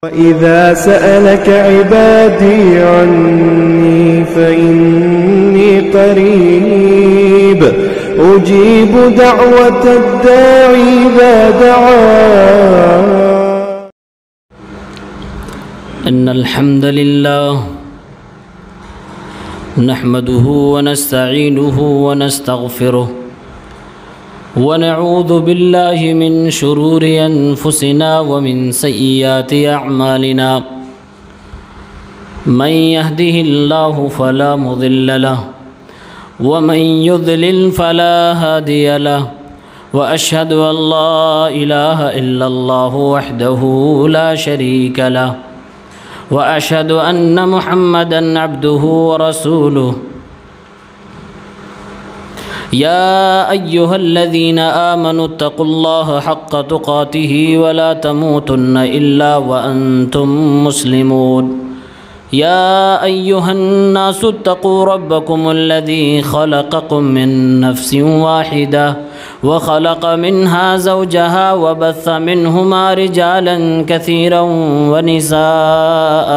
وَإِذَا سَأَلَكَ عِبَادِي عَنِّي فَإِنِّي قَرِيبٌ أُجِيبُ دَعْوَةَ الدَّاعِ إِذَا دَعَانِ. إن الحمد لله نحمده ونستعينه ونستغفره ونعوذ بالله من شرور أنفسنا ومن سيئات أعمالنا من يهده الله فلا مضل له ومن يضلل فلا هادي له وأشهد أن لا إله إلا الله وحده لا شريك له وأشهد أن محمدًا عبده ورسوله يا أيها الذين آمنوا اتقوا الله حق تقاته ولا تموتن إلا وأنتم مسلمون يا أيها الناس اتقوا ربكم الذي خلقكم من نفس واحدة وخلق منها زوجها وبث منهما رجالا كثيرا ونساء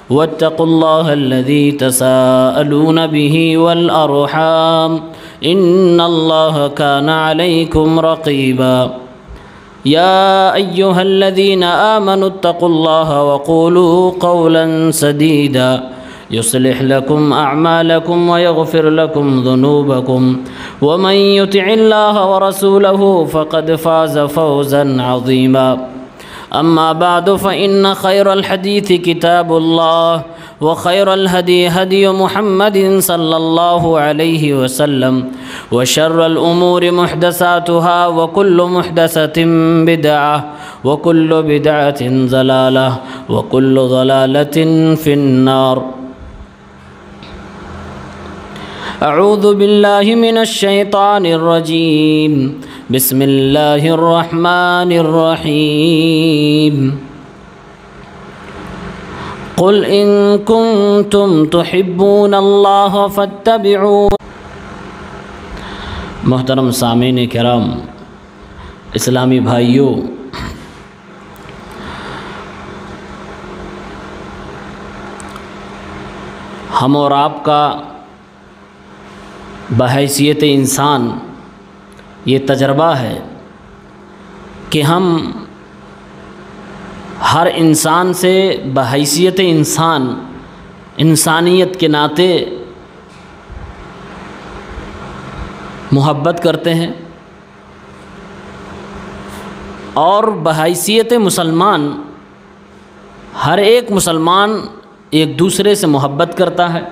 واتقوا الله الذي تساءلون به والأرحام إن الله كان عليكم رقيبا يا أيها الذين آمنوا اتقوا الله وقولوا قولا سديدا يصلح لكم أعمالكم ويغفر لكم ذنوبكم ومن يطع الله ورسوله فقد فاز فوزا عظيما أما بعد فإن خير الحديث كتاب الله وخير الهدي هدي محمد صلى الله عليه وسلم وشر الأمور محدثاتها وكل محدثة بدعة وكل بدعة ضلالة وكل ضلالة في النار. أعوذ بالله من الشيطان الرجيم بسم الله الرحمن الرحيم قل إن كنتم تحبون الله فاتبعون. محترم سامعین کرام، اسلامی بھائیوں، ہم اور آپ کا بحیثیت انسان یہ تجربہ ہے کہ ہم ہر انسان سے بحیثیت انسان، انسانیت کے ناطے محبت کرتے ہیں، اور بحیثیت مسلمان ہر ایک مسلمان ایک دوسرے سے محبت کرتا ہے۔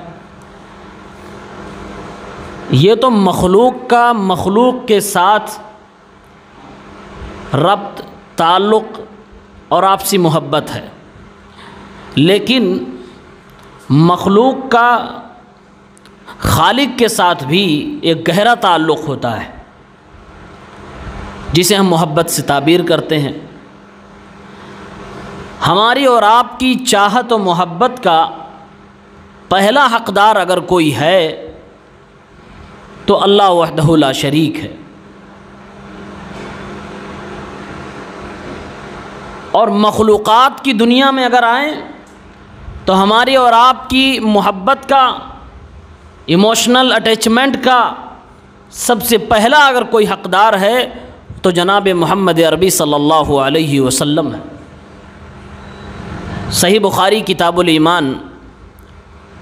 یہ تو مخلوق کا مخلوق کے ساتھ ربط، تعلق اور آپسی محبت ہے، لیکن مخلوق کا خالق کے ساتھ بھی ایک گہرا تعلق ہوتا ہے جسے ہم محبت سے تعبیر کرتے ہیں۔ ہماری اور آپ کی چاہت و محبت کا پہلا حقدار اگر کوئی ہے تو اللہ وحدہ لا شریک ہے، اور مخلوقات کی دنیا میں اگر آئیں تو ہماری اور آپ کی محبت کا، ایموشنل اٹیچمنٹ کا سب سے پہلا اگر کوئی حقدار ہے تو جناب محمد عربی صلی اللہ علیہ وسلم ہے۔ صحیح بخاری کتاب الایمان،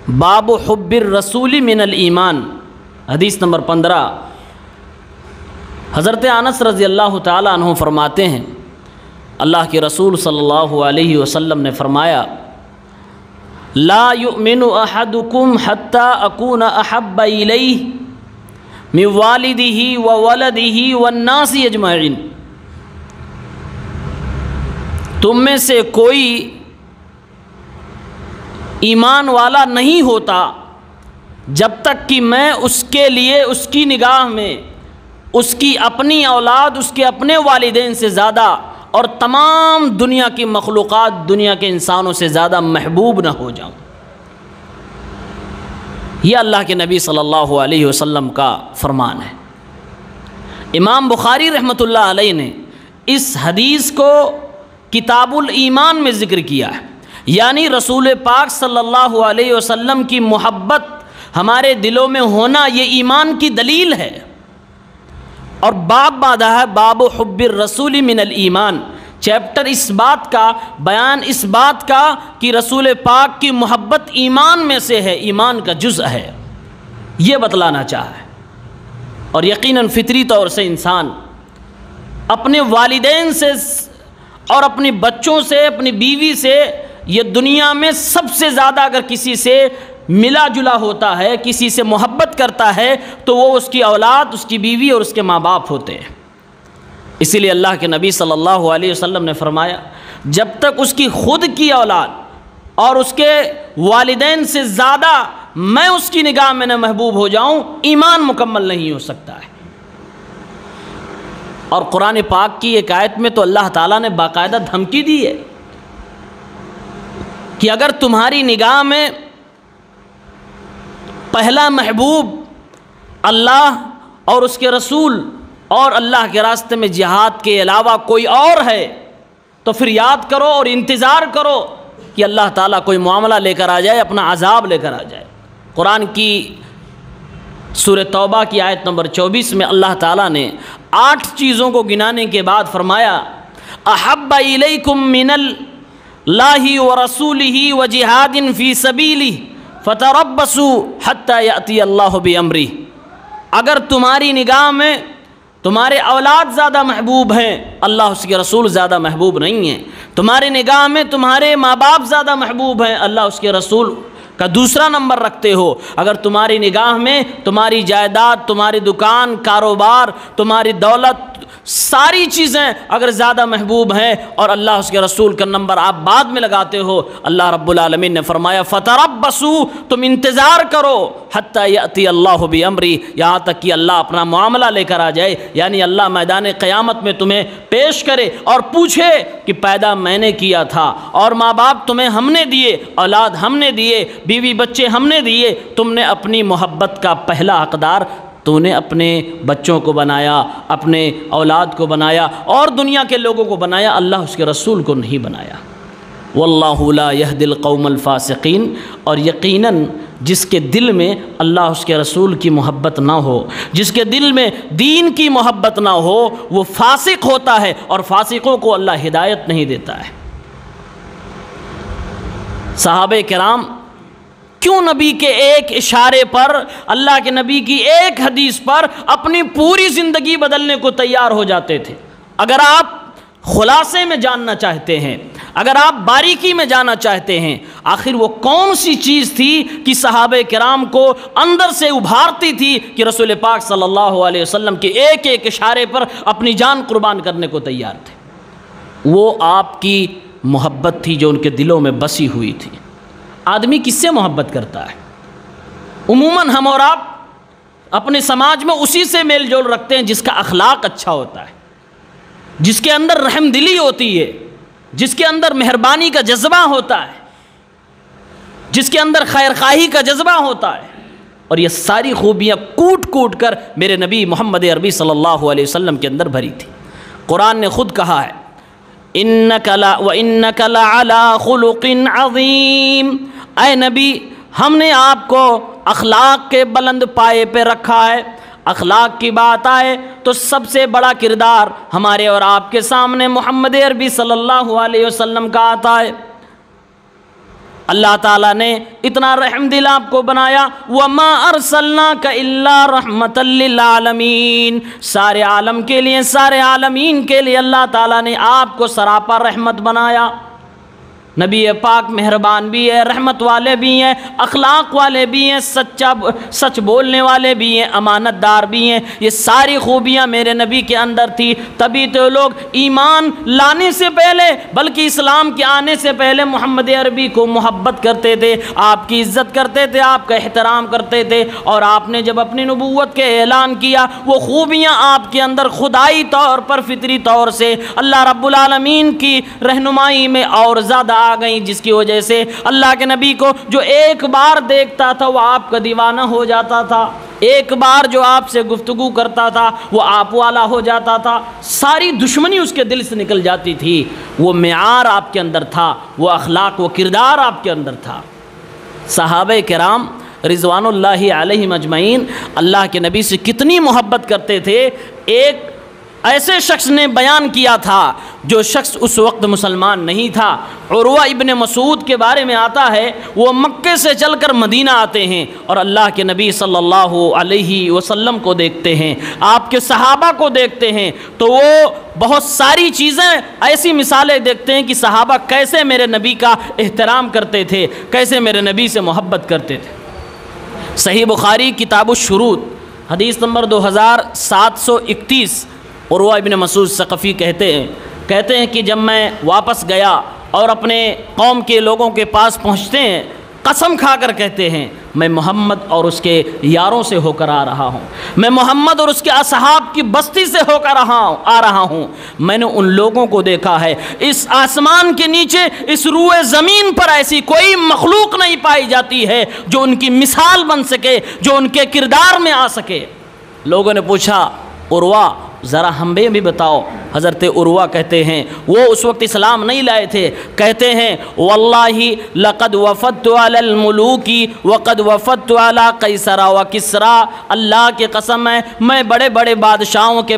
باب حب الرسول من الایمان، حدیث نمبر 15، حضرت انس رضی اللہ تعالیٰ عنہ فرماتے ہیں، اللہ کے رسول صلی اللہ علیہ وسلم نے فرمایا، لا یؤمن احدکم حتی اکون احب الیہ من والدہ وولدہ والناس اجمعین. تم میں سے کوئی ایمان والا نہیں ہوتا جب تک کہ میں اس کے لیے اس کی نگاہ میں اس کی اپنی اولاد، اس کے اپنے والدین سے زیادہ اور تمام دنیا کی مخلوقات، دنیا کے انسانوں سے زیادہ محبوب نہ ہو جاؤں۔ یہ اللہ کے نبی صلی اللہ علیہ وسلم کا فرمان ہے۔ امام بخاری رحمۃ اللہ علیہ نے اس حدیث کو کتاب الایمان میں ذکر کیا ہے، یعنی رسول پاک صلی اللہ علیہ وسلم کی محبت ہمارے دلوں میں ہونا یہ ایمان کی دلیل ہے۔ اور باب باندھا ہے باب حب الرسول من الایمان، چیپٹر اس بات کا، بیان اس بات کا کہ رسول پاک کی محبت ایمان میں سے ہے، ایمان کا جزء ہے، یہ بتلانا چاہا ہے۔ اور یقیناً فطری طور سے انسان اپنے والدین سے اور اپنے بچوں سے، اپنی بیوی سے، یہ دنیا میں سب سے زیادہ اگر کسی سے ملا جلا ہوتا ہے، کسی سے محبت کرتا ہے تو وہ اس کی اولاد، اس کی بیوی اور اس کے ماں باپ ہوتے ہیں۔ اسی لیے اللہ کے نبی صلی اللہ علیہ وسلم نے فرمایا جب تک اس کی خود کی اولاد اور اس کے والدین سے زیادہ میں اس کی نگاہ میں نہ محبوب ہو جاؤں، ایمان مکمل نہیں ہو سکتا ہے۔ اور قرآن پاک کی ایک آیت میں تو اللہ تعالیٰ نے باقاعدہ دھمکی دی ہے کہ اگر تمہاری نگاہ میں پہلا محبوب اللہ اور اس کے رسول اور اللہ کے راستے میں جہاد کے علاوہ کوئی اور ہے تو پھر یاد کرو اور انتظار کرو کہ اللہ تعالیٰ کوئی معاملہ لے کر آ جائے، اپنا عذاب لے کر آ جائے۔ قرآن کی سورہ توبہ کی آیت نمبر 24 میں اللہ تعالیٰ نے 8 چیزوں کو گنانے کے بعد فرمایا احب الیکم من اللہ ورسولہ وجہاد فی سبیلہ فتربصوا حتی یأتی اللہ بامرہ۔ اگر تمہاری نگاہ میں تمہارے اولاد زیادہ محبوب ہیں، اللہ اس کے رسول زیادہ محبوب نہیں ہیں، تمہاری نگاہ میں تمہارے ماں باپ زیادہ محبوب ہیں، اللہ اس کے رسول کا دوسرا نمبر رکھتے ہو، اگر تمہاری نگاہ میں تمہاری جائیداد، تمہاری دکان، کاروبار، تمہاری دولت، ساری چیزیں اگر زیادہ محبوب ہیں اور اللہ اس کے رسول کا نمبر آپ بعد میں لگاتے ہو، اللہ رب العالمین نے فرمایا فتربصوا، تم انتظار کرو حتی یأتی اللہ بامرہ، یہاں تک کہ اللہ اپنا معاملہ لے کر آ جائے، یعنی اللہ میدان قیامت میں تمہیں پیش کرے اور پوچھے کہ پیدا میں نے کیا تھا اور ماں باپ تمہیں ہم نے دیے، اولاد ہم نے دیے، بیوی بچے ہم نے دیے، تم نے اپنی محبت کا پہلا حقدار تو نے اپنے بچوں کو بنایا، اپنے اولاد کو بنایا اور دنیا کے لوگوں کو بنایا، اللہ اس کے رسول کو نہیں بنایا۔ واللہ لا یہدی القوم الفاسقین، اور یقیناً جس کے دل میں اللہ اس کے رسول کی محبت نہ ہو، جس کے دل میں دین کی محبت نہ ہو، وہ فاسق ہوتا ہے اور فاسقوں کو اللہ ہدایت نہیں دیتا ہے۔ صحابہ کرام کیوں نبی کے ایک اشارے پر، اللہ کے نبی کی ایک حدیث پر اپنی پوری زندگی بدلنے کو تیار ہو جاتے تھے؟ اگر آپ خلاصے میں جاننا چاہتے ہیں، اگر آپ باریکی میں جاننا چاہتے ہیں، آخر وہ کون سی چیز تھی کہ صحابہ کرام کو اندر سے ابھارتی تھی کہ رسول پاک صلی اللہ علیہ وسلم کے ایک ایک اشارے پر اپنی جان قربان کرنے کو تیار تھے؟ وہ آپ کی محبت تھی جو ان کے دلوں میں بسی ہوئی تھی۔ آدمی کس سے محبت کرتا ہے؟ عموماً ہم اور آپ اپنے سماج میں اسی سے میل جول رکھتے ہیں جس کا اخلاق اچھا ہوتا ہے، جس کے اندر رحم دلی ہوتی ہے، جس کے اندر مہربانی کا جذبہ ہوتا ہے، جس کے اندر خیر خواہی کا جذبہ ہوتا ہے۔ اور یہ ساری خوبیاں کوٹ کوٹ کر میرے نبی محمد عربی صلی اللہ علیہ وسلم کے اندر بھری تھی۔ قرآن نے خود کہا ہے وَإِنَّكَ لَعَلَىٰ خُلُقٍ عَظِيمٍ، اے نبی ہم نے آپ کو اخلاق کے بلند پائے پہ رکھا ہے۔ اخلاق کی بات آئے تو سب سے بڑا کردار ہمارے اور آپ کے سامنے محمد عربی صلی اللہ علیہ وسلم کا آتا ہے۔ اللہ تعالیٰ نے اتنا رحم دل آپ کو بنایا، وَمَا أَرْسَلْنَاكَ إِلَّا رَحْمَةً لِّلْعَالَمِينَ، سارے عالم کے لیے، سارے عالمین کے لیے اللہ تعالیٰ نے آپ کو سراپا رحمت بنایا۔ نبی پاک مہربان بھی ہے، رحمت والے بھی ہیں، اخلاق والے بھی ہیں، سچ بولنے والے بھی ہیں، امانت دار بھی ہیں۔ یہ ساری خوبیاں میرے نبی کے اندر تھی، تبھی تو لوگ ایمان لانے سے پہلے بلکہ اسلام کے آنے سے پہلے محمد عربی کو محبت کرتے تھے، آپ کی عزت کرتے تھے، آپ کا احترام کرتے تھے۔ اور آپ نے جب اپنی نبوت کے اعلان کیا، وہ خوبیاں آپ کے اندر خدائی طور پر، فطری طور سے اللہ رب العالمین کی رہنمائی میں اور زیادہ آ گئیں، جس کی وجہ سے اللہ کے نبی کو جو ایک بار دیکھتا تھا وہ آپ کا دیوانہ ہو جاتا تھا۔ ایک بار جو آپ سے گفتگو کرتا تھا وہ آپ والا ہو جاتا تھا، ساری دشمنی اس کے دل سے نکل جاتی تھی۔ وہ معیار آپ کے اندر تھا، وہ اخلاق، وہ کردار آپ کے اندر تھا۔ صحابہ کرام رضوان اللہ علیہم اجمعین اللہ کے نبی سے کتنی محبت کرتے تھے۔ ایک ایسے شخص نے بیان کیا تھا جو شخص اس وقت مسلمان نہیں تھا۔ عروہ ابن مسعود کے بارے میں آتا ہے، وہ مکے سے چل کر مدینہ آتے ہیں اور اللہ کے نبی صلی اللہ علیہ وسلم کو دیکھتے ہیں، آپ کے صحابہ کو دیکھتے ہیں، تو وہ بہت ساری چیزیں ایسی مثالیں دیکھتے ہیں کہ صحابہ کیسے میرے نبی کا احترام کرتے تھے، کیسے میرے نبی سے محبت کرتے تھے۔ صحیح بخاری کتاب الشروط حدیث نمبر 2731، عروہ ابن مسعود ثقفی کہتے ہیں کہ جب میں واپس گیا اور اپنے قوم کے لوگوں کے پاس پہنچتے ہیں، قسم کھا کر کہتے ہیں میں محمد اور اس کے یاروں سے ہو کر آ رہا ہوں، میں محمد اور اس کے اصحاب کی بستی سے ہو کر آ رہا ہوں۔ میں نے ان لوگوں کو دیکھا ہے، اس آسمان کے نیچے، اس روئے زمین پر ایسی کوئی مخلوق نہیں پائی جاتی ہے جو ان کی مثال بن سکے، جو ان کے کردار میں آ سکے۔ لوگوں نے پوچھا عروہ ذرا ہمیں بھی بتاؤ۔ حضرت عروہ کہتے ہیں، وہ اس وقت اسلام نہیں لائے تھے، کہتے ہیں واللہ لقد وفدت علی الملوک وقد وفدت علی قیصر و کسریٰ، اللہ کی قسم ہے میں بڑے بڑے بادشاہوں کے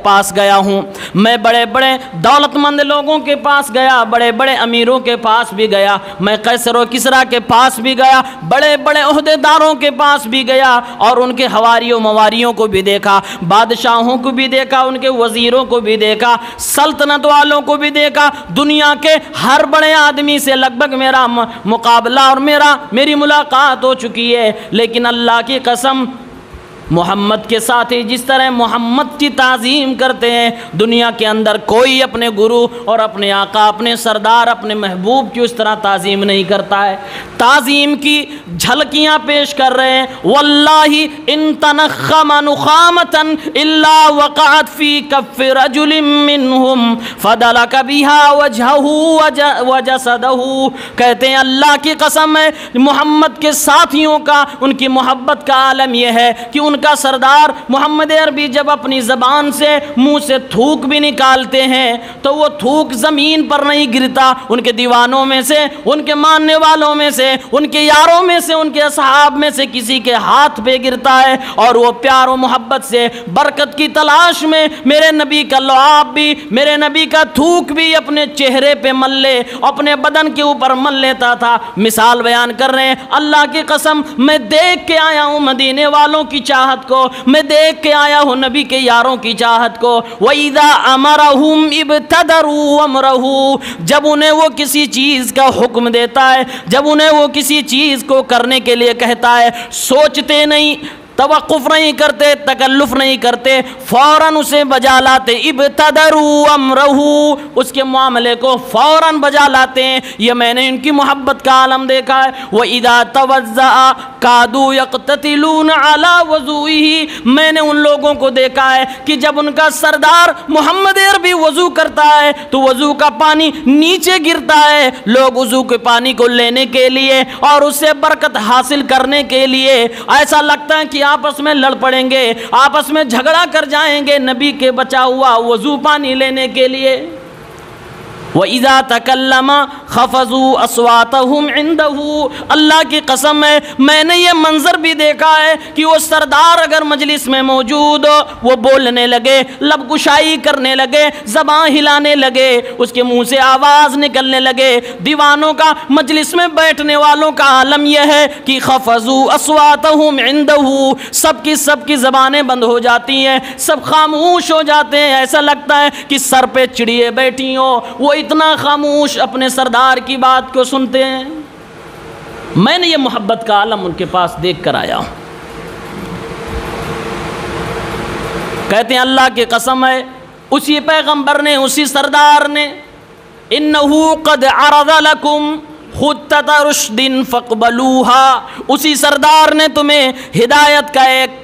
پاس گیا ہوں، میں بڑے بڑے دولت مند لوگوں کے پاس گیا، بڑے بڑے امیروں کے پاس بھی گیا، میں قیصر و کسریٰ کے پاس بھی گیا، بڑے بڑے عہدے داروں کے پاس بھی گیا اور ان کے حواریوں مواریوں کو بھی دیکھا، بادشاہوں کو بھی دیکھا، ان کے وزیروں کو بھی دیکھا، سلطنت والوں کو بھی دیکھا، دنیا کے ہر بڑے آدمی سے لگ بھگ میرا مقابلہ اور میری ملاقات ہو چکی ہے، لیکن اللہ کی قسم محمد کے ساتھ ہی جس طرح محمد کی تعظیم کرتے ہیں، دنیا کے اندر کوئی اپنے گرو اور اپنے آقا، اپنے سردار، اپنے محبوب کی اس طرح تعظیم نہیں کرتا ہے۔ تعظیم کی جھلکیاں پیش کر رہے ہیں، واللہ ان تنخم نخامتا الا وقعت فی کف رجل منہم فدلک بها وجہہ وجسدہ، کہتے ہیں اللہ کی قسم ہے محمد کے ساتھیوں کا، ان کی محبت کا عالم یہ ہے کہ ان کا سردار محمد عربی جب اپنی زبان سے منہ سے تھوک بھی نکالتے ہیں تو وہ تھوک زمین پر نہیں گرتا، ان کے دیوانوں میں سے، ان کے ماننے والوں میں سے، ان کے یاروں میں سے، ان کے اصحاب میں سے کسی کے ہاتھ پہ گرتا ہے، اور وہ پیار و محبت سے برکت کی تلاش میں میرے نبی کا لعاب بھی، میرے نبی کا تھوک بھی اپنے چہرے پہ مل لے، اپنے بدن کے اوپر مل لیتا تھا۔ مثال بیان کر رہے ہیں، اللہ کی قسم میں دیکھ کے آیا ہوں مدینے والوں کی چاہت کو، میں دیکھ کے آیا ہوں نبی کے یاروں کی چاہت کو۔ وَإِذَا أَمَرَهُمْ ابْتَدَرُوا أَمْرَهُ، جب انہیں وہ کسی چیز کا حکم دیتا ہے، جب انہیں وہ کسی چیز کو کرنے کے لیے کہتا ہے، سوچتے نہیں، توقف نہیں کرتے، تکلف نہیں کرتے، فوراً اسے بجا لاتے۔ ابتدروا امرہ، اس کے معاملے کو فوراً بجا لاتے ہیں، یہ میں نے ان کی محبت کا عالم دیکھا ہے۔ وَإِذَا تَوَزَّعَ كَادُوا يَقْتَتِلُونَ عَلَى وَضُوئِهِ، میں نے ان لوگوں کو دیکھا ہے کہ جب ان کا سردار محمد عربی وضو کرتا ہے تو وضو کا پانی نیچے گرتا ہے، لوگ وضو کے پانی کو لینے کے لیے اور اس سے برکت حاصل کرنے کے لیے ایسا لگتا ہے کہ آپس میں لڑ پڑیں گے، آپس میں جھگڑا کر جائیں گے نبی کے بچا ہوا وضو پانی لینے کے لیے۔ وَإِذَا تَكَلَّمَ خَفَضُوا أَصْوَاتَهُمْ عِنْدَهُ، اللہ کی قسم ہے میں نے یہ منظر بھی دیکھا ہے کہ وہ سردار اگر مجلس میں موجود ہو، وہ بولنے لگے، لب گشائی کرنے لگے، زبان ہلانے لگے، اس کے منہ سے آواز نکلنے لگے۔ دیوانوں کا، مجلس میں بیٹھنے والوں کا عالم یہ ہے کہ خَفَضُوا أَصْوَاتَهُمْ عِنْدَهُ، سب کی زبانیں بند ہو جاتی ہیں، سب خاموش ہو جاتے ہیں، ایسا لگتا ہے کہ سر پہ چڑیے بیٹھی ہوں، وہ اتنا خاموش اپنے سردار کی بات کو سنتے ہیں۔ میں نے یہ محبت کا عالم ان کے پاس دیکھ کر آیا ہوں۔ کہتے ہیں اللہ کی قسم ہے اسی پیغمبر نے، اسی سردار نے، انہو قد عرض لکم خطۃ رشد فاقبلوها، اسی سردار نے تمہیں ہدایت کا ایک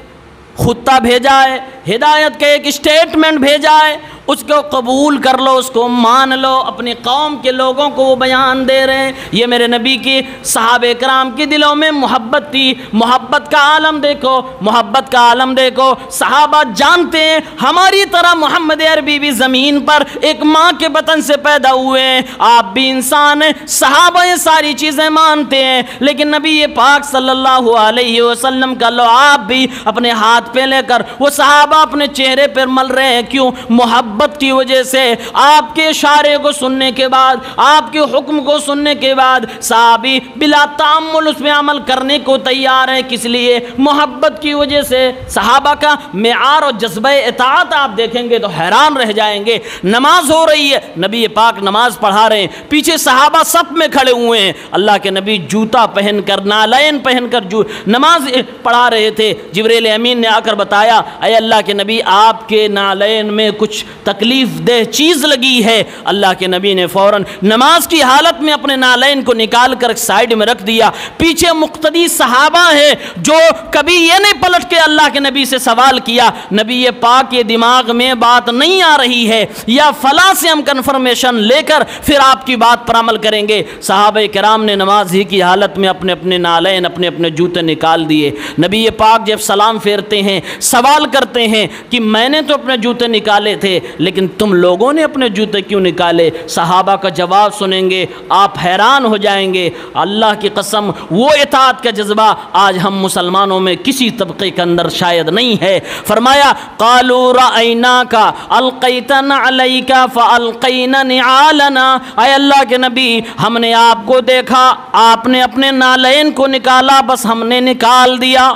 خطہ بھیجا ہے، ہدایت کا ایک اسٹیٹمنٹ بھیجا ہے، اس کو قبول کر لو، اس کو مان لو۔ اپنی قوم کے لوگوں کو وہ بیان دے رہے ہیں۔ یہ میرے نبی کی صحابہ کرام کے دلوں میں محبت تھی۔ محبت کا عالم دیکھو، محبت کا عالم دیکھو۔ صحابہ جانتے ہیں ہماری طرح محمد عربی بھی زمین پر ایک ماں کے بطن سے پیدا ہوئے ہیں، آپ بھی انسان ہیں۔ صحابہ یہ ساری چیزیں مانتے ہیں، لیکن نبی پاک صلی اللہ علیہ وسلم کا لعاب بھی اپنے ہاتھ پہ لے کر وہ صحابہ اپنے چہرے پر مل رہے ہیں۔ کیوں؟ محبت کی وجہ سے۔ آپ کے اشارے کو سننے کے بعد، آپ کے حکم کو سننے کے بعد صحابی بلا تعمل اس پہ عمل کرنے کو تیار ہے۔ کس لیے؟ محبت کی وجہ سے۔ صحابہ کا معیار اور جذبہ اطاعت آپ دیکھیں گے تو حیران رہ جائیں گے۔ نماز ہو رہی ہے، نبی پاک نماز پڑھا رہے ہیں، پیچھے صحابہ صف میں کھڑے ہوئے ہیں۔ اللہ کے نبی جوتا پہن کر، نالین پہن کر نماز پڑھا رہے تھے۔ جبریل امین نے آ کر بتایا، اے اللہ کے نبی آپ کے نالین میں کچھ تکلیف دہ چیز لگی ہے۔ اللہ کے نبی نے فوراً نماز کی حالت میں اپنے نالین کو نکال کر سائیڈ میں رکھ دیا۔ پیچھے مقتدی صحابہ ہیں جو کبھی یہ نہیں پلٹ کے اللہ کے نبی سے سوال کیا، نبی پاک کے دماغ میں بات نہیں آ رہی ہے یا فلاں سے ہم کنفرمیشن لے کر پھر آپ کی بات پر عمل کریں گے۔ صحابہ کرام نے نماز ہی کی حالت میں اپنے اپنے نالین، اپنے اپنے جوتے نکال دیے۔ نبی پاک جب سلام پھیرتے ہیں، سوال کرتے ہیں کہ میں نے تو اپنے جوتے نکالے تھے لیکن تم لوگوں نے اپنے جوتے کیوں نکالے؟ صحابہ کا جواب سنیں گے آپ حیران ہو جائیں گے۔ اللہ کی قسم وہ اطاعت کا جذبہ آج ہم مسلمانوں میں کسی طبقے کے اندر شاید نہیں ہے۔ فرمایا قالوا رأیناک القیتن علیک فالقینا نعالنا، اے اللہ کے نبی ہم نے آپ کو دیکھا، آپ نے اپنے نالین کو نکالا، بس ہم نے نکال دیا۔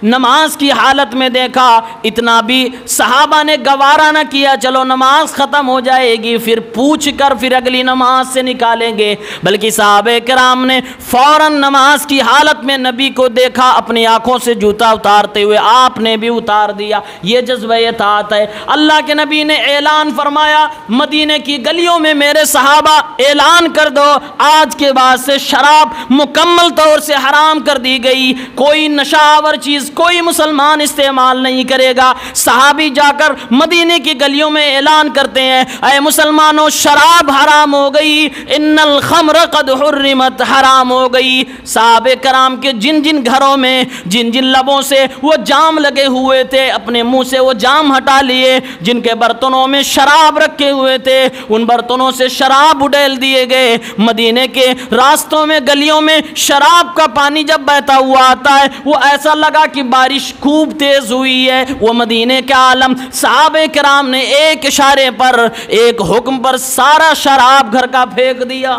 نماز کی حالت میں دیکھا، اتنا بھی صحابہ نے گوارا نہ کیا چلو نماز ختم ہو جائے گی پھر پوچھ کر پھر اگلی نماز سے نکالیں گے، بلکہ صحابہ کرام نے فوراً نماز کی حالت میں نبی کو دیکھا اپنی آنکھوں سے جوتا اتارتے ہوئے، آپ نے بھی اتار دیا۔ یہ جذبہ اطاعت ہے۔ اللہ کے نبی نے اعلان فرمایا، مدینے کی گلیوں میں میرے صحابہ اعلان کر دو آج کے بعد سے شراب مکمل طور سے حرام کر دی گئی، کوئی نشاور چیز کوئی مسلمان استعمال نہیں کرے گا۔ صحابی جا کر مدینے کی گلیوں میں اعلان کرتے ہیں، اے مسلمانوں شراب حرام ہو گئی، ان الخمر قد حرمت، حرام ہو گئی۔ صحابہ کرام کے جن جن گھروں میں جن جن لبوں سے وہ جام لگے ہوئے تھے اپنے منہ سے وہ جام ہٹا لیے، جن کے برتنوں میں شراب رکھے ہوئے تھے ان برتنوں سے شراب اڈیل دیے گئے۔ مدینے کے راستوں میں گلیوں میں شراب کا پانی جب بہتا ہوا آتا ہے وہ ایسا لگا کہ بارش خوب تیز ہوئی ہے۔ وہ مدینے کا عالم، صحابہ کرام نے ایک اشارے پر، ایک حکم پر سارا شراب گھر کا پھینک دیا۔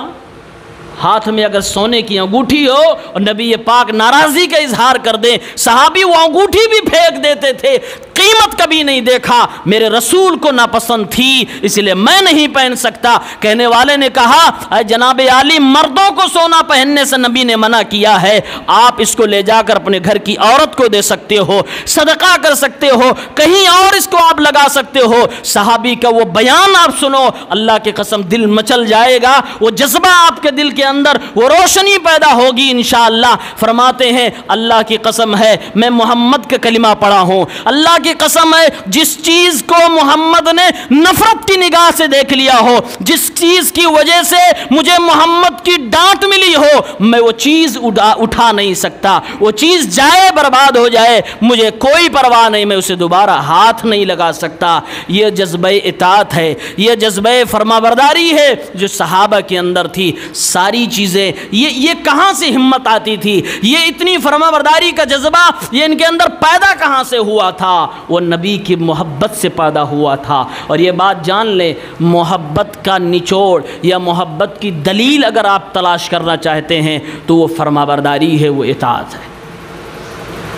ہاتھ میں اگر سونے کی انگوٹھی ہو اور نبی پاک ناراضی کا اظہار کر دیں، صحابی وہ انگوٹھی بھی پھینک دیتے تھے۔ قیمت کبھی نہیں دیکھا، میرے رسول کو ناپسند تھی اس لیے میں نہیں پہن سکتا۔ کہنے والے نے کہا، اے جناب عالی مردوں کو سونا پہننے سے نبی نے منع کیا ہے، آپ اس کو لے جا کر اپنے گھر کی عورت کو دے سکتے ہو، صدقہ کر سکتے ہو، کہیں اور اس کو آپ لگا سکتے ہو۔ صحابی کا وہ بیان آپ سنو، اللہ کی قسم دل مچل جائے گا، وہ جذبہ آپ کے دل کے اندر وہ روشنی پیدا ہوگی انشاءاللہ۔ فرماتے ہیں اللہ کی قسم ہے میں محمد کا کلمہ پڑھا ہوں، اللہ کی قسم ہے جس چیز کو محمد نے نفرت کی نگاہ سے دیکھ لیا ہو، جس چیز کی وجہ سے مجھے محمد کی ڈانٹ ملی ہو، میں وہ چیز اٹھا نہیں سکتا، وہ چیز جائے برباد ہو جائے مجھے کوئی پرواہ نہیں، میں اسے دوبارہ ہاتھ نہیں لگا سکتا۔ یہ جذبہ اطاعت ہے، یہ جذبہ فرمانبرداری ہے جو صحابہ کے اندر تھی۔ ساری چیزیں یہ کہاں سے ہمت آتی تھی، یہ اتنی فرمانبرداری کا جذبہ یہ ان کے اندر پیدا کہاں سے ہوا تھا؟ وہ نبی کی محبت سے پیدا ہوا تھا۔ اور یہ بات جان لیں، محبت کا نچوڑ یا محبت کی دلیل اگر آپ تلاش کرنا چاہتے ہیں تو وہ فرمانبرداری ہے، وہ اطاعت ہے۔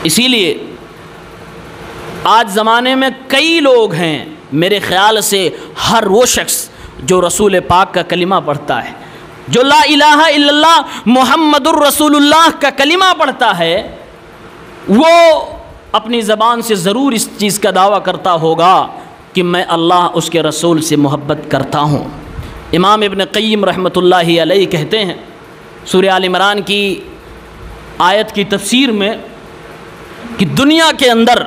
اسی لیے آج زمانے میں کئی لوگ ہیں، میرے خیال سے ہر وہ شخص جو رسول پاک کا کلمہ پڑھتا ہے، جو لا الہ الا اللہ محمد الرسول اللہ کا کلمہ پڑھتا ہے، وہ اپنی زبان سے ضرور اس چیز کا دعویٰ کرتا ہوگا کہ میں اللہ اس کے رسول سے محبت کرتا ہوں۔ امام ابن قیم رحمۃ اللہ علیہ کہتے ہیں سورہ آل عمران کی آیت کی تفسیر میں کہ دنیا کے اندر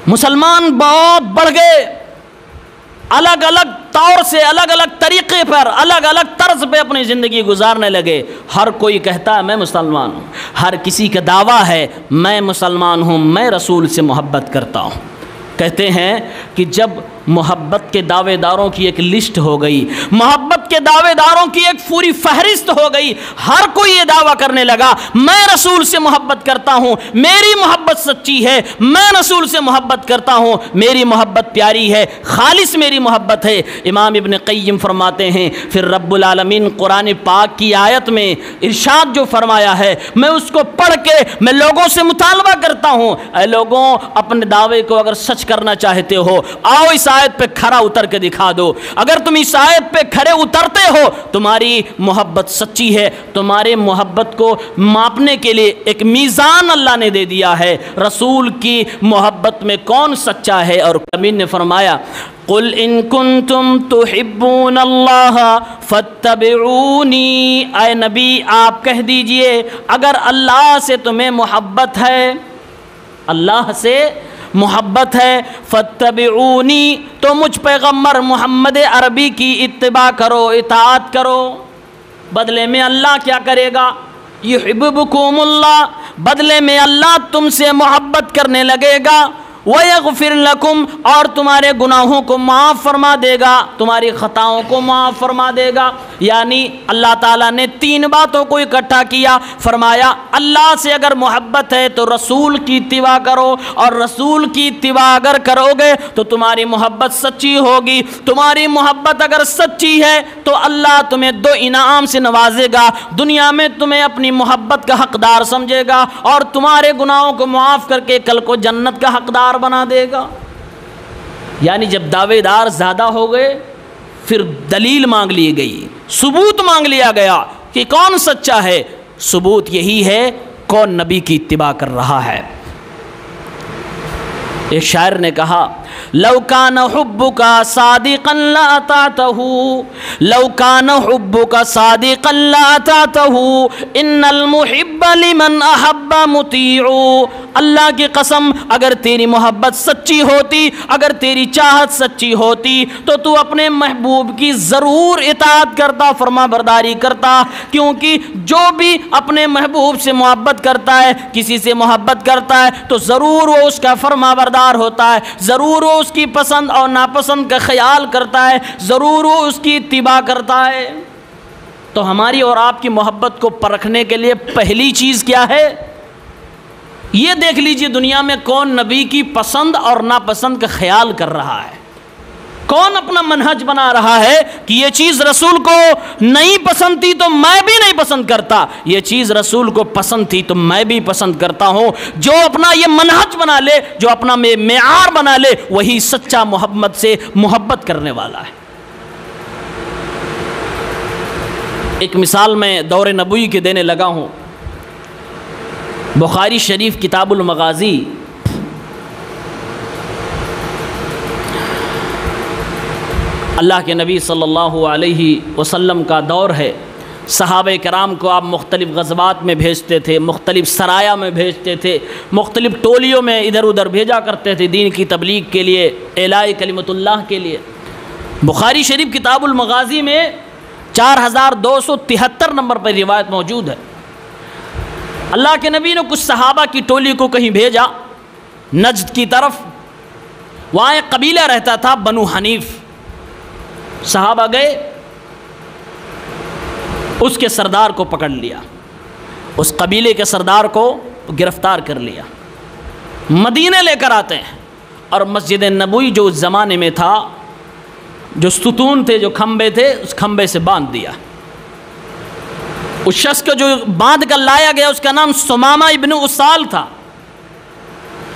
مسلمان بہت بڑھ گئے، الگ الگ طور سے الگ الگ طریقے پر الگ الگ طرز پہ اپنی زندگی گزارنے لگے۔ ہر کوئی کہتا ہے میں مسلمان ہوں، ہر کسی کا دعویٰ ہے میں مسلمان ہوں، میں رسول سے محبت کرتا ہوں۔ کہتے ہیں کہ جب محبت کے دعوے داروں کی ایک لسٹ ہو گئی، محبت کے دعوے داروں کی ایک پوری فہرست ہو گئی، ہر کوئی یہ دعویٰ کرنے لگا میں رسول سے محبت کرتا ہوں، میری محبت سچی ہے، میں رسول سے محبت کرتا ہوں، میری محبت پیاری ہے، خالص میری محبت ہے۔ امام ابن قیم فرماتے ہیں پھر رب العالمین قرآن پاک کی آیت میں ارشاد جو فرمایا ہے میں اس کو پڑھ کے میں لوگوں سے مطالبہ کرتا ہوں، اے لوگوں اپنے دعوے کو اگر سچ کرنا چاہتے ہو آؤ اس آیت پہ کھڑا اتر کے دکھا دو۔ اگر تم اس آیت پہ کھڑے اترتے ہو تمہاری محبت سچی ہے۔ تمہارے محبت کو ماپنے کے لیے ایک میزان اللہ نے دے دیا ہے، رسول کی محبت میں کون سچا ہے۔ اور امین نے فرمایا قل ان کنتم تحبون اللہ فاتبعونی، اے نبی آپ کہہ دیجئے اگر اللہ سے تمہیں محبت ہے، اللہ سے محبت ہے، فاتبعونی تو مجھ پیغمبر محمد عربی کی اتباع کرو، اطاعت کرو۔ بدلے میں اللہ کیا کرے گا؟ یحببکم اللہ، بدلے میں اللہ تم سے محبت کرنے لگے گا، وَيَغْفِرْ لَكُمْ اور تمہارے گناہوں کو معاف فرما دے گا، تمہاری خطاؤں کو معاف فرما دے گا۔ یعنی اللہ تعالیٰ نے تین باتوں کو اکٹھا کیا، فرمایا اللہ سے اگر محبت ہے تو رسول کی اتباع کرو، اور رسول کی اتباع اگر کرو گے تو تمہاری محبت سچی ہوگی۔ تمہاری محبت اگر سچی ہے تو اللہ تمہیں دو انعام سے نوازے گا، دنیا میں تمہیں اپنی محبت کا حقدار سمجھے گا اور تمہارے گناہوں کو معاف کر کے کل کو جنت کا حقدار بنا دے گا۔ یعنی جب دعوے دار زیادہ ہو گئے پھر دلیل مانگ لی گئی، ثبوت مانگ لیا گیا کہ کون سچا ہے۔ ثبوت یہی ہے کون نبی کی اتباع کر رہا ہے۔ ایک شاعر نے کہا لو کان حبک صادقا لاطعته، لو کان حبک صادقا لاطعته ان المحب لمن احب مطیع۔ اللہ کی قسم اگر تیری محبت سچی ہوتی، اگر تیری چاہت سچی ہوتی تو تو اپنے محبوب کی ضرور اطاعت کرتا، فرما برداری کرتا، کیونکہ جو بھی اپنے محبوب سے محبت کرتا ہے، کسی سے محبت کرتا ہے تو ضرور وہ اس کا فرما بردار ہوتا ہے، ضرور وہ اس کی پسند اور ناپسند کا خیال کرتا ہے، ضرور وہ اس کی اتباع کرتا ہے۔ تو ہماری اور آپ کی محبت کو پرکھنے کے لیے پہلی چیز کیا ہے؟ یہ دیکھ لیجئے دنیا میں کون نبی کی پسند اور ناپسند کا خیال کر رہا ہے، کون اپنا منہج بنا رہا ہے کہ یہ چیز رسول کو نہیں پسند تھی تو میں بھی نہیں پسند کرتا، یہ چیز رسول کو پسند تھی تو میں بھی پسند کرتا ہوں۔ جو اپنا یہ منہج بنا لے، جو اپنا معیار بنا لے، وہی سچا محمد سے محبت کرنے والا ہے۔ ایک مثال میں دور نبوی کے دینے لگا ہوں۔ بخاری شریف کتاب المغازی اللہ کے نبی صلی اللہ علیہ وسلم کا دور ہے، صحابہ کرام کو آپ مختلف غزوات میں بھیجتے تھے، مختلف سرایا میں بھیجتے تھے، مختلف ٹولیوں میں ادھر ادھر بھیجا کرتے تھے دین کی تبلیغ کے لیے، اعلاء کلمت اللہ کے لیے۔ بخاری شریف کتاب المغازی میں 4273 نمبر پر روایت موجود ہے۔ اللہ کے نبی نے کچھ صحابہ کی ٹولی کو کہیں بھیجا نجد کی طرف، وہاں ایک قبیلہ رہتا تھا بنو حنیف۔ صحابہ گئے، اس کے سردار کو پکڑ لیا، اس قبیلے کے سردار کو گرفتار کر لیا، مدینے لے کر آتے ہیں، اور مسجد نبوی جو اس زمانے میں تھا، جو ستون تھے، جو کھمبے تھے، اس کھمبے سے باندھ دیا۔ اس شخص کو جو باندھ کر لایا گیا اس کا نام سمامہ ابن اسال تھا،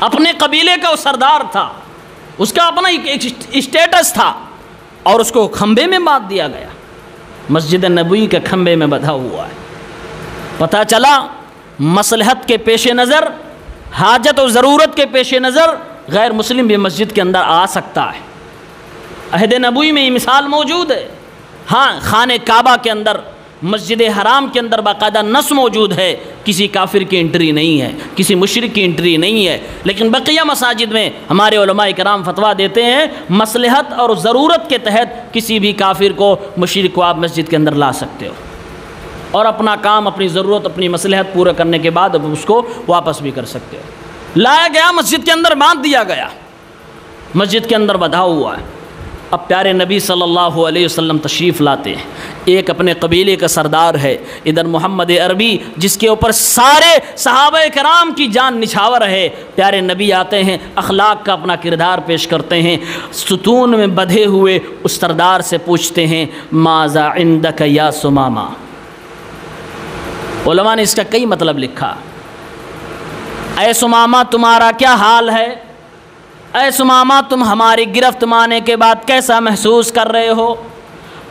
اپنے قبیلے کا وہ سردار تھا، اس کا اپنا ایک اسٹیٹس تھا، اور اس کو کھمبے میں باندھ دیا گیا، مسجد نبوی کے کھمبے میں بدھا ہوا ہے۔ پتہ چلا مصلحت کے پیش نظر، حاجت و ضرورت کے پیش نظر غیر مسلم بھی مسجد کے اندر آ سکتا ہے۔ عہد نبوی میں یہ مثال موجود ہے۔ ہاں، خانہ کعبہ کے اندر مسجد حرام کے اندر باقاعدہ نص موجود ہے، کسی کافر کی انٹری نہیں ہے، کسی مشرک کی انٹری نہیں ہے، لیکن بقیہ مساجد میں ہمارے علماء کرام فتویٰ دیتے ہیں مصلحت اور ضرورت کے تحت کسی بھی کافر کو، مشرک کو آپ مسجد کے اندر لا سکتے ہو اور اپنا کام، اپنی ضرورت، اپنی مصلحت پورا کرنے کے بعد اب اس کو واپس بھی کر سکتے ہو۔ لایا گیا، مسجد کے اندر باندھ دیا گیا، مسجد کے اندر بدھا ہوا ہے۔ اب پیارے نبی صلی اللہ علیہ وسلم تشریف لاتے ہیں، ایک اپنے قبیلے کا سردار ہے، ادھر محمد عربی جس کے اوپر سارے صحابہ کرام کی جان نچھاور ہے، پیارے نبی آتے ہیں، اخلاق کا اپنا کردار پیش کرتے ہیں، ستون میں بدھے ہوئے اس سردار سے پوچھتے ہیں ماذا عندک یا سمامہ۔ علماء نے اس کا کئی مطلب لکھا، اے سمامہ تمہارا کیا حال ہے، اے سمامہ تم ہماری گرفت میں آنے کے بعد کیسا محسوس کر رہے ہو،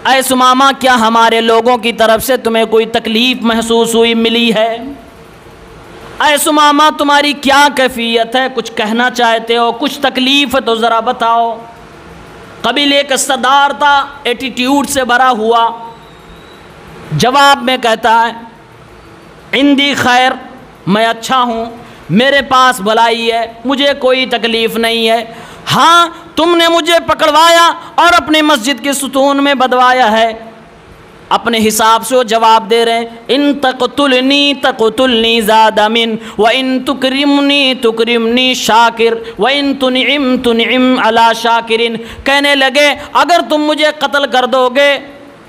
اے سمامہ کیا ہمارے لوگوں کی طرف سے تمہیں کوئی تکلیف محسوس ہوئی، ملی ہے، اے سمامہ تمہاری کیا کیفیت ہے، کچھ کہنا چاہتے ہو، کچھ تکلیف ہے تو ذرا بتاؤ۔ قبیلے کا سردار تھا، ایٹیٹیوڈ سے بھرا ہوا، جواب میں کہتا ہے عندی خیر، میں اچھا ہوں، میرے پاس بھلائی ہے، مجھے کوئی تکلیف نہیں ہے، ہاں تم نے مجھے پکڑوایا اور اپنی مسجد کے ستون میں بدوایا ہے۔ اپنے حساب سے وہ جواب دے رہے ہیں ان تقتلنی تقتلنی زاد من وان تکرمنی تکرمنی شاکر وان تنعم تنعم علی شاکرین۔ کہنے لگے اگر تم مجھے قتل کر دو گے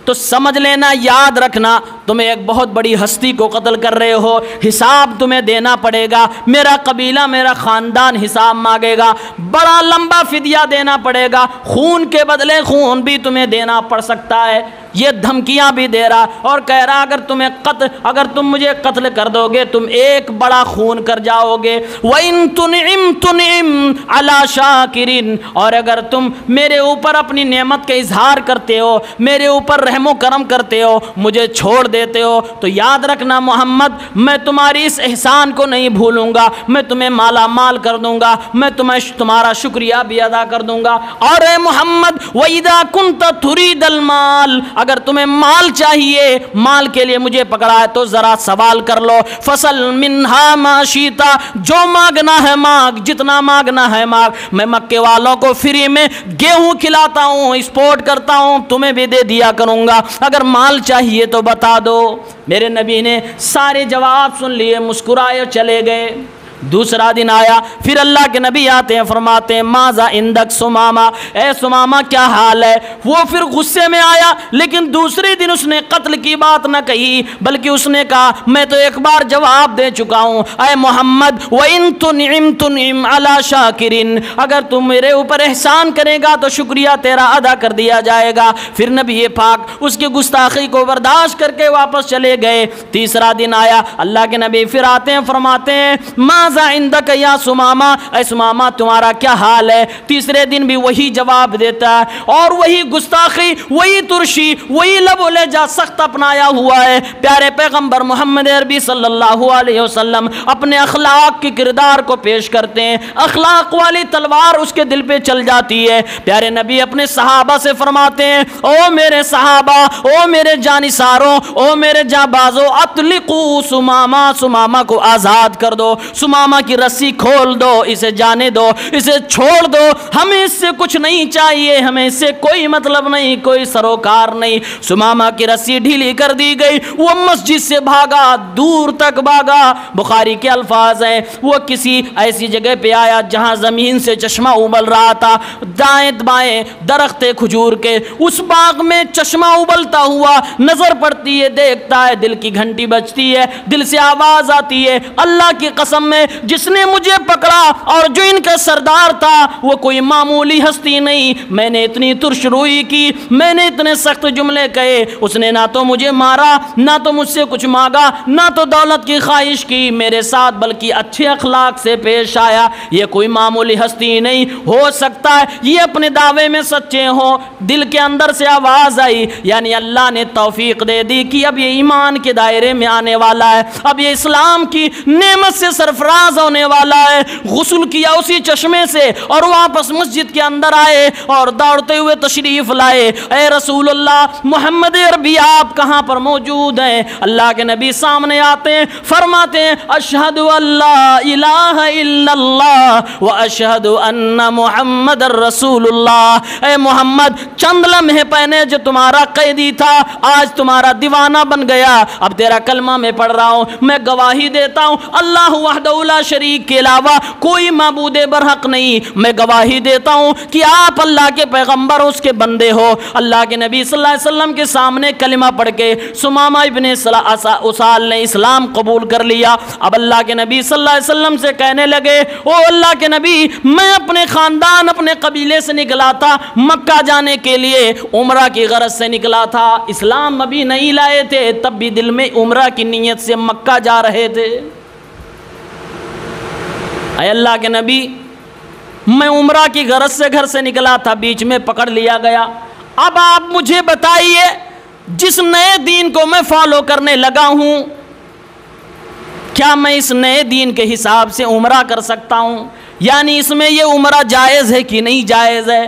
تو سمجھ لینا، یاد رکھنا تمہیں ایک بہت بڑی ہستی کو قتل کر رہے ہو، حساب تمہیں دینا پڑے گا، میرا قبیلہ میرا خاندان حساب مانگے گا، بڑا لمبا فدیہ دینا پڑے گا، خون کے بدلے خون بھی تمہیں دینا پڑ سکتا ہے۔ یہ دھمکیاں بھی دے رہا اور کہہ رہا اگر تم مجھے قتل کر دو گے تم ایک بڑا خون کر جاؤ گے، وَإِن تُنْعِمْ تُنْعِمْ عَلَى شَاكِرٍ، اور اگر تم میرے اوپر اپنی نعمت کا اظہار کرتے ہو، میرے اوپر رحم و کرم کرتے ہو، مجھے چھوڑ دیتے ہو، تو یاد رکھنا محمد میں تمہاری اس احسان کو نہیں بھولوں گا، میں تمہیں مالا مال کر دوں گا، میں تمہارا شکریہ بھی ادا کر دوں گا۔ اور اے محمد وَإِذَا كُنْتَ تُرِيدَ الْمَالَ، اگر تمہیں مال چاہیے، مال کے لیے مجھے پکڑا ہے تو ذرا سوال کر لو، فصل منہا ما شیتا، جو مانگنا ہے مانگ، جتنا مانگنا ہے مانگ، میں مکے والوں کو فری میں گیہوں کھلاتا ہوں، اسپورٹ کرتا ہوں، تمہیں بھی دے دیا کروں گا، اگر مال چاہیے تو بتا دو۔ میرے نبی نے سارے جواب سن لیے، مسکرائے اور چلے گئے۔ دوسرا دن آیا، پھر اللہ کے نبی آتے ہیں، فرماتے ہیں ماذا عندک سمامہ، اے سمامہ کیا حال ہے۔ وہ پھر غصے میں آیا، لیکن دوسرے دن اس نے قتل کی بات نہ کہی، بلکہ اس نے کہا میں تو ایک بار جواب دے چکا ہوں، اے محمد وَإِن تُنْعِمْ تُنْعِمْ عَلَى شَاكِرٍ، اگر تم میرے اوپر احسان کرے گا تو شکریہ تیرا ادا کر دیا جائے گا۔ پھر نبی پاک اس کی گستاخی کو برداشت کر کے واپس چلے گئے۔ تیسرا دن آیا، اللہ کے نبی پھر آتے ہیں، فرماتے ہیں عندک یا سمامہ، اے سمامہ تمہارا کیا حال ہے۔ تیسرے دن بھی وہی جواب دیتا ہے اور وہی گستاخی، وہی ترشی، وہی لب و لہجہ سخت اپنایا ہوا ہے۔ پیارے پیغمبر محمد عربی صلی اللہ علیہ وسلم اپنے اخلاق کی کردار کو پیش کرتے ہیں، اخلاق والی تلوار اس کے دل پہ چل جاتی ہے۔ پیارے نبی اپنے صحابہ سے فرماتے ہیں او میرے صحابہ، او میرے جانثاروں، او میرے جانبازوں، اطلقوا سمامہ، سمامہ کو آزاد کر دو، سمامہ کی رسی کھول دو، اسے جانے دو، اسے چھوڑ دو، ہمیں اس سے کچھ نہیں چاہیے، ہمیں اس سے کوئی مطلب نہیں، کوئی سروکار نہیں۔ سمامہ کی رسی ڈھیلی کر دی گئی، وہ مسجد سے بھاگا، دور تک بھاگا۔ بخاری کے الفاظ ہیں وہ کسی ایسی جگہ پہ آیا جہاں زمین سے چشمہ ابل رہا تھا، دائیں بائیں درخت کھجور کے، اس باغ میں چشمہ ابلتا ہوا نظر پڑتی ہے، دیکھتا ہے، دل کی گھنٹی بجتی ہے، دل سے آواز آتی ہے اللہ کی قسم میں جس نے مجھے پکڑا اور جو ان کا سردار تھا وہ کوئی معمولی ہستی نہیں، میں نے اتنی ترش روئی کی، میں نے اتنے سخت جملے کہے، اس نے نہ تو مجھے مارا، نہ تو مجھ سے کچھ مانگا، نہ تو دولت کی خواہش کی میرے ساتھ، بلکہ اچھے اخلاق سے پیش آیا۔ یہ کوئی معمولی ہستی نہیں، ہو سکتا ہے یہ اپنے دعوے میں سچے ہوں۔ دل کے اندر سے آواز آئی، یعنی اللہ نے توفیق دے دی کہ اب یہ ایمان کے دائرے میں آنے والا ہے، اب یہ اسلام کی نعمت سے سرفراز آغاز ہونے والا ہے۔ غسل کیا اسی چشمے سے اور واپس مسجد کے اندر آئے اور دوڑتے ہوئے تشریف لائے، اے رسول اللہ محمد عربی آپ کہاں پر موجود ہیں؟ اللہ کے نبی سامنے آتے ہیں، فرماتے ہیں اشہد ان لا الہ الا اللہ و اشہد ان محمد رسول اللہ۔ اے محمد چند لمحے پہلے جو تمہارا قیدی تھا آج تمہارا دیوانہ بن گیا، اب تیرا کلمہ میں پڑھ رہا ہوں، میں گواہی دیتا ہوں اللہ وحدہ لا شریک کے علاوہ کوئی معبود برحق نہیں، میں گواہی دیتا ہوں کہ آپ اللہ کے پیغمبر اس کے بندے ہو۔ اللہ کے نبی صلی اللہ علیہ وسلم کے سامنے کلمہ پڑھ کے سمامہ ابن اسال نے اسلام قبول کر لیا۔ اب اللہ کے نبی صلی اللہ علیہ وسلم سے کہنے لگے او اللہ کے نبی، میں اپنے خاندان اپنے قبیلے سے نکلا تھا، مکہ جانے کے لیے عمرہ کی غرض سے نکلا تھا، اسلام ابھی نہیں لائے تھے، تب بھی دل میں عمرہ کی نیت سے مکہ جا رہے تھے۔ اے اللہ کے نبی، میں عمرہ کی غرض سے گھر سے نکلا تھا، بیچ میں پکڑ لیا گیا، اب آپ مجھے بتائیے جس نئے دین کو میں فالو کرنے لگا ہوں کیا میں اس نئے دین کے حساب سے عمرہ کر سکتا ہوں؟ یعنی اس میں یہ عمرہ جائز ہے کہ نہیں جائز ہے؟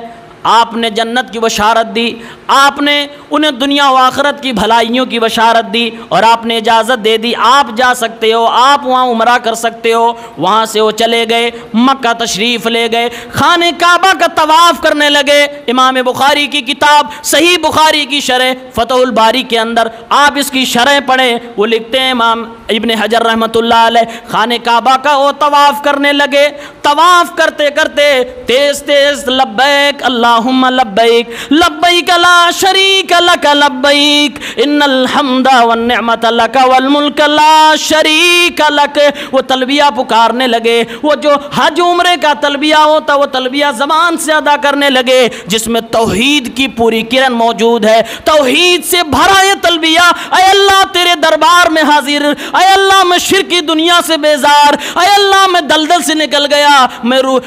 آپ نے جنت کی بشارت دی، آپ نے انہیں دنیا و آخرت کی بھلائیوں کی بشارت دی اور آپ نے اجازت دے دی آپ جا سکتے ہو، آپ وہاں عمرہ کر سکتے ہو۔ وہاں سے وہ چلے گئے، مکہ تشریف لے گئے، خانہ کعبہ کا طواف کرنے لگے۔ امام بخاری کی کتاب صحیح بخاری کی شرح فتح الباری کے اندر آپ اس کی شرح پڑھیں، وہ لکھتے ہیں امام ابن حجر رحمۃ اللہ علیہ، خانہ کعبہ کا وہ طواف کرنے لگے، طواف کرتے کرتے تیز تیز لبیک اللہم لبیک لبیک لا شریک لک لبیک ان الحمد والنعمت لک والملک لا شریک لک، وہ تلبیہ پکارنے لگے۔ وہ جو حج عمرے کا تلبیہ ہوتا وہ تلبیہ زبان سے ادا کرنے لگے جس میں توحید کی پوری کرن موجود ہے، توحید سے بھرا یہ تلبیہ، اے اللہ تیرے دربار میں حاضر، اے اللہ میں شرکی دنیا سے بیزار، اے اللہ میں دلدل سے نکل گیا،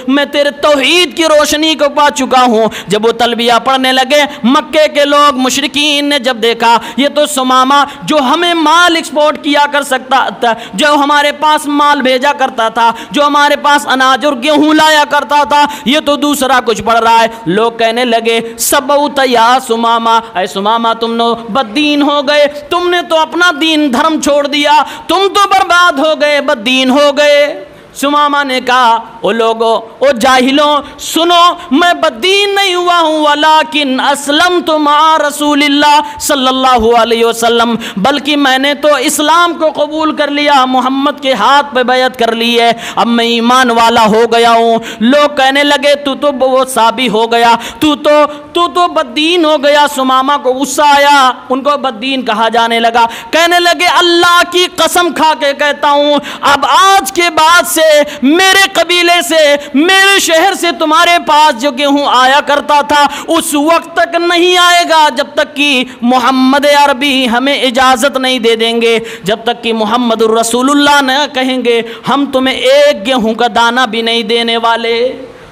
میں تیرے توحید کی روشنی کو پا چکا ہوں۔ جب وہ تلبیہ پڑھنے لگے، مکے کے لوگ مشرکین نے جب دیکھا یہ تو سمامہ جو ہمیں مال ایکسپورٹ کیا کر سکتا تھا، جو ہمارے پاس مال بھیجا کرتا تھا، جو ہمارے پاس اناج اور گیہوں لایا کرتا تھا، یہ تو دوسرا کچھ پڑھ رہا ہے۔ لوگ کہنے لگے سبوت یا سمامہ، اے سمامہ تم نے بددین ہو گئے، تم نے تو اپنا دین دھرم چھوڑ دیا، تم تو برباد ہو گئے، بددین ہو گئے۔ سمامہ نے کہا او لوگو او جاہلوں سنو، میں بددین نہیں ہوا ہوں ولیکن اسلمت مع رسول اللہ صلی اللہ علیہ وسلم، بلکہ میں نے تو اسلام کو قبول کر لیا، محمد کے ہاتھ پہ بیعت کر لی ہے، اب میں ایمان والا ہو گیا ہوں۔ لوگ کہنے لگے تو وہ صابی ہو گیا، تو بددین ہو گیا۔ سمامہ کو غصہ آیا، ان کو بددین کہا جانے لگا، کہنے لگے اللہ کی قسم کھا کے کہتا ہوں اب آج کے بعد سے میرے قبیلے سے میرے شہر سے تمہارے پاس جو گیہوں آیا کرتا تھا اس وقت تک نہیں آئے گا جب تک کہ محمد عربی ہمیں اجازت نہیں دے دیں گے، جب تک کہ محمد الرسول اللہ نہ کہیں گے ہم تمہیں ایک گیہوں کا دانہ بھی نہیں دینے والے۔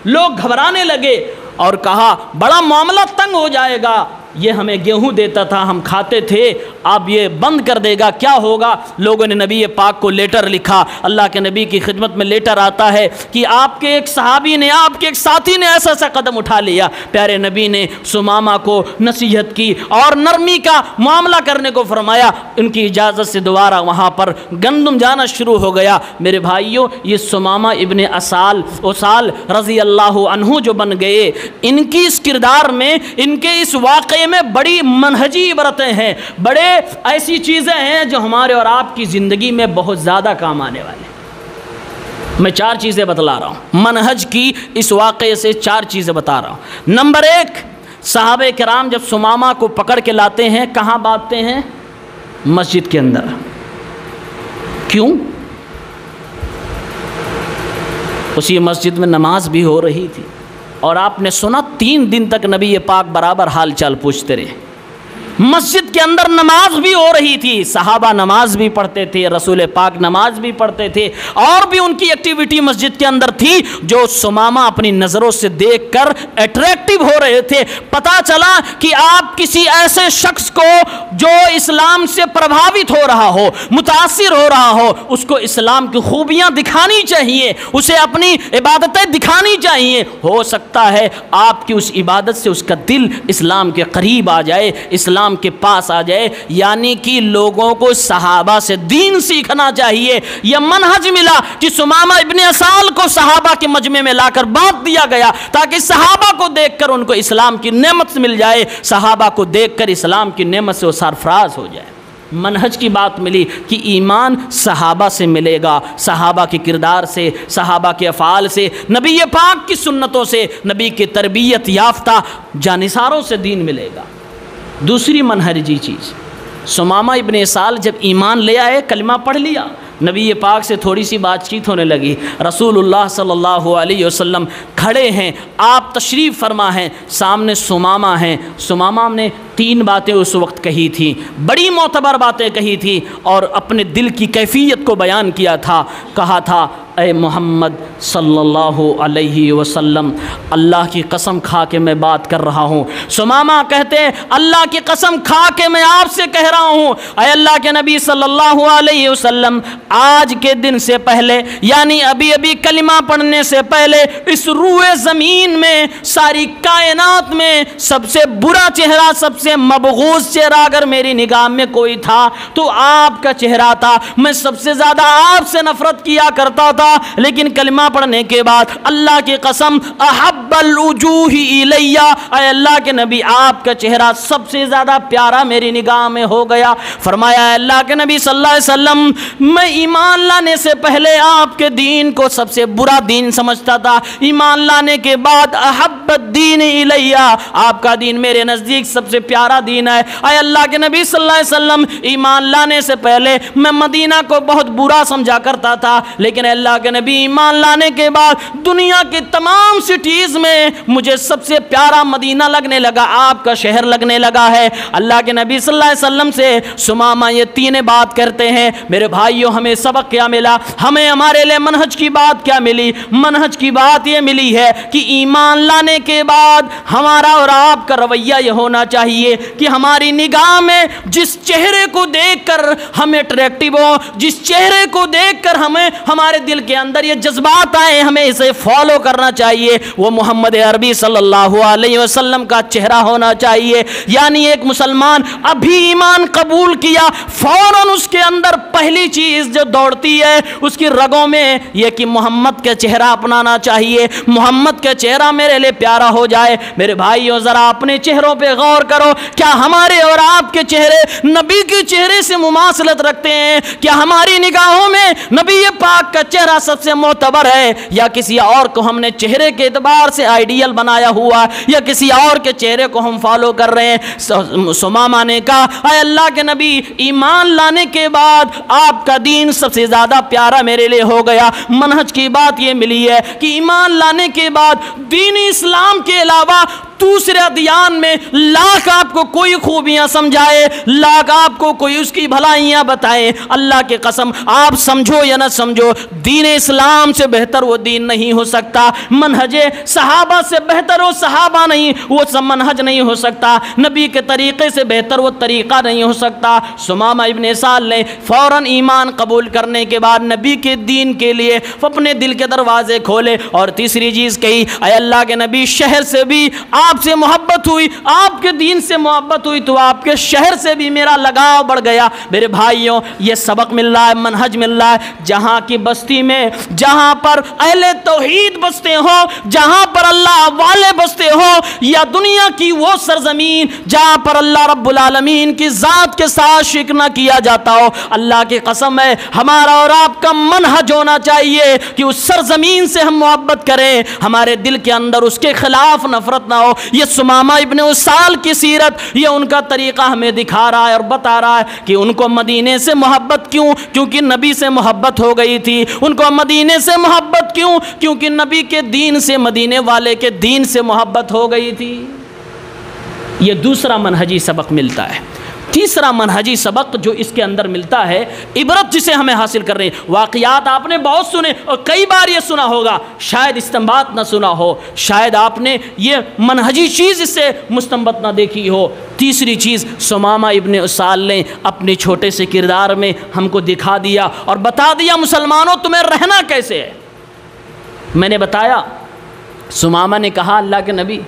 لوگ گھبرانے لگے اور کہا بڑا معاملہ تنگ ہو جائے گا، یہ ہمیں گیہوں دیتا تھا ہم کھاتے تھے، اب یہ بند کر دے گا، کیا ہوگا؟ لوگوں نے نبی پاک کو لیٹر لکھا۔ اللہ کے نبی کی خدمت میں لیٹر آتا ہے کہ آپ کے ایک صحابی نے، آپ کے ایک ساتھی نے ایسا ایسا قدم اٹھا لیا۔ پیارے نبی نے سمامہ کو نصیحت کی اور نرمی کا معاملہ کرنے کو فرمایا، ان کی اجازت سے دوبارہ وہاں پر گندم جانا شروع ہو گیا۔ میرے بھائیوں، یہ سمامہ ابن اسال رضی اللہ عنہ جو بن گئے، ان کی اس کردار میں، ان کے اس واقعے میں بڑی منہجی عبرتیں ہیں، بڑے ایسی چیزیں ہیں جو ہمارے اور آپ کی زندگی میں بہت زیادہ کام آنے والے ہیں۔ میں 4 چیزیں بتلا رہا ہوں، منہج کی اس واقعے سے 4 چیزیں بتا رہا ہوں۔ نمبر 1، صحابہ کرام جب سمامہ کو پکڑ کے لاتے ہیں کہاں باندھتے ہیں؟ مسجد کے اندر۔ کیوں؟ اسی مسجد میں نماز بھی ہو رہی تھی اور آپ نے سنا 3 دن تک نبی پاک برابر حال چال پوچھتے رہے۔ مسجد کے اندر نماز بھی ہو رہی تھی، صحابہ نماز بھی پڑھتے تھے، رسول پاک نماز بھی پڑھتے تھے، اور بھی ان کی ایکٹیویٹی مسجد کے اندر تھی جو ثمامہ اپنی نظروں سے دیکھ کر اٹریکٹیو ہو رہے تھے۔ پتہ چلا کہ آپ کسی ایسے شخص کو جو اسلام سے پربھاوت ہو رہا ہو، متاثر ہو رہا ہو، اس کو اسلام کی خوبیاں دکھانی چاہیے، اسے اپنی عبادتیں دکھانی چاہیے۔ ہو سکتا ہے آپ کی اس عبادت سے اس کا دل اسلام کے قریب آ جائے، اسلام کے پاس آ جائے۔ یعنی کہ لوگوں کو صحابہ سے دین سیکھنا چاہیے۔ یہ منہج ملا کہ ثمامہ ابن اسال کو صحابہ کے مجمع میں لا کر بانٹ دیا گیا تاکہ صحابہ کو دیکھ کر ان کو اسلام کی نعمت مل جائے، صحابہ کو دیکھ کر اسلام کی نعمت سے وہ سرفراز ہو جائے۔ منہج کی بات ملی کہ ایمان صحابہ سے ملے گا، صحابہ کے کردار سے، صحابہ کے افعال سے، نبی پاک کی سنتوں سے، نبی کی تربیت یافتہ جانثاروں سے دین ملے گا۔ دوسری منہجی چیز، ثمامہ ابن اسال جب ایمان لے آئے، کلمہ پڑھ لیا، نبی پاک سے تھوڑی سی بات چیت ہونے لگی، رسول اللہ صلی اللہ علیہ وسلم کھڑے ہیں، آپ تشریف فرما ہیں، سامنے ثمامہ ہیں۔ ثمامہ نے 3 باتیں اس وقت کہی تھیں، بڑی معتبر باتیں کہی تھی، اور اپنے دل کی کیفیت کو بیان کیا تھا۔ کہا تھا، اے محمد صلی اللہ علیہ وسلم، اللہ کی قسم کھا کے میں بات کر رہا ہوں۔ ثمامہ کہتے ہیں، اللہ کی قسم کھا کے میں آپ سے کہہ رہا ہوں، اے اللہ کے نبی صلی اللہ علیہ وسلم، آج کے دن سے پہلے، یعنی ابھی کلمہ پڑھنے سے پہلے، اس روئے زمین میں، ساری کائنات میں سب سے برا چہرہ، سب سے مبغوض چہرہ اگر میری نگاہ میں کوئی تھا تو آپ کا چہرہ تھا۔ میں سب سے زیادہ آپ سے نفرت کیا کرتا تھا، لیکن کلمہ پڑھنے کے بعد اللہ کی قسم، احب الوجوہ الیہ، اے اللہ کے نبی، آپ کا چہرہ سب سے زیادہ پیارا میری نگاہ میں ہو گیا۔ فرمایا، اے اللہ کے نبی صلی اللہ علیہ وسلم، میں ایمان لانے سے پہلے آپ کے دین کو سب سے برا دین سمجھتا تھا، ایمان لانے کے بعد احب الدین الیہ، آپ کا دین میرے نزدیک سب سے پیارا دین ہے۔ اے اللہ کے نبی صلی اللہ علیہ وسلم، ایمان لانے سے پہلے میں مدینہ کو بہت برا سمجھا کرتا تھا، لیکن اے اللہ کے نبی، ایمان لانے کے بعد دنیا کی تمام سٹیز میں مجھے سب سے پیارا مدینہ لگنے لگا، آپ کا شہر لگنے لگا ہے۔ اللہ کے نبی صلی اللہ علیہ وسلم سے ثمامہ یہ 3 بات کرتے ہیں۔ میرے بھائیوں، ہمیں سبق کیا ملا؟ ہمیں ہمارے لیے منہج کی بات کیا ملی؟ منہج کی بات یہ ملی ہے کہ ایمان لانے کے بعد ہمارا اور آپ کا رویہ یہ ہونا چاہیے کہ ہماری نگاہ میں جس چہرے کو دیکھ کر ہمیں اٹریکٹیو ہو، جس چہرے کو دیکھ کر ہمیں ہمارے دل کے اندر یہ جذبات آئے، ہمیں اسے فالو کرنا چاہیے، وہ محمد عربی صلی اللہ علیہ وسلم کا چہرہ ہونا چاہیے۔ یعنی ایک مسلمان ابھی ایمان قبول کیا، فوراً اس کے اندر پہلی چیز جو دوڑتی ہے اس کی رگوں میں یہ کہ محمد کا چہرہ اپنانا چاہیے، محمد کا چہرہ میرے لیے پیارا ہو جائے۔ میرے بھائیوں، ذرا اپنے چہروں پہ غور کرو، کیا ہمارے اور آپ کے چہرے نبی کے چہرے سے مماثلت رکھتے ہیں؟ کیا ہماری نگاہوں میں نبی پاک کا چہرہ سب سے معتبر ہے، یا کسی اور کو ہم نے چہرے کے اعتبار سے آئیڈیل بنایا ہوا، یا کسی اور کے چہرے کو ہم فالو کر رہے ہیں؟ ثمامہ نے کہا، اے اللہ کے نبی، ایمان لانے کے بعد آپ کا دین سب سے زیادہ پیارا میرے لیے ہو گیا۔ منہج کی بات یہ ملی ہے کہ ایمان لانے کے بعد دین اسلام کے علاوہ دوسرے ادیان میں لاکھ آپ کو کوئی خوبیاں سمجھائے، لاکھ آپ کو کوئی اس کی بھلائیاں بتائے، اللہ کی قسم آپ سمجھو یا نہ سمجھو، دین اسلام سے بہتر وہ دین نہیں ہو سکتا، منہج صحابہ سے بہتر وہ صحابہ نہیں، وہ سب منہج نہیں ہو سکتا، نبی کے طریقے سے بہتر وہ طریقہ نہیں ہو سکتا۔ ثمامہ ابن اسال نے فوراً ایمان قبول کرنے کے بعد نبی کے دین کے لیے اپنے دل کے دروازے کھولے، اور تیسری چیز کہی، اے اللہ کے نبی، شہر سے بھی آپ سے محبت ہوئی، آپ کے دین سے محبت ہوئی تو آپ کے شہر سے بھی میرا لگاؤ بڑھ گیا۔ میرے بھائیوں، یہ سبق مل رہا ہے، منہج مل رہا ہے، جہاں کی بستی میں، جہاں پر اہل توحید بستے ہو، جہاں پر اللہ والے بستے ہو، یا دنیا کی وہ سرزمین جہاں پر اللہ رب العالمین کی ذات کے ساتھ شرک نہ کیا جاتا ہو، اللہ کی قسم ہے ہمارا اور آپ کا منہج ہونا چاہیے کہ اس سرزمین سے ہم محبت کریں، ہمارے دل کے اندر اس کے خلاف نفرت نہ ہو۔ یہ ثمامہ ابن اسال کی سیرت، یہ ان کا طریقہ ہمیں دکھا رہا ہے اور بتا رہا ہے کہ ان کو مدینے سے محبت کیوں؟ کیونکہ نبی سے محبت ہو گئی تھی۔ ان کو مدینے سے محبت کیوں؟ کیونکہ نبی کے دین سے، مدینے والے کے دین سے محبت ہو گئی تھی۔ یہ دوسرا منہجی سبق ملتا ہے۔ تیسرا منہجی سبق جو اس کے اندر ملتا ہے، عبرت جسے ہمیں حاصل کر رہے ہیں، واقعات آپ نے بہت سنے اور کئی بار یہ سنا ہوگا، شاید استنباط نہ سنا ہو، شاید آپ نے یہ منہجی چیز اس سے مستنبط نہ دیکھی ہو۔ تیسری چیز، ثمامہ ابن اسال نے اپنے چھوٹے سے کردار میں ہم کو دکھا دیا اور بتا دیا مسلمانوں تمہیں رہنا کیسے ہے۔ میں نے بتایا، ثمامہ نے کہا اللہ کے نبی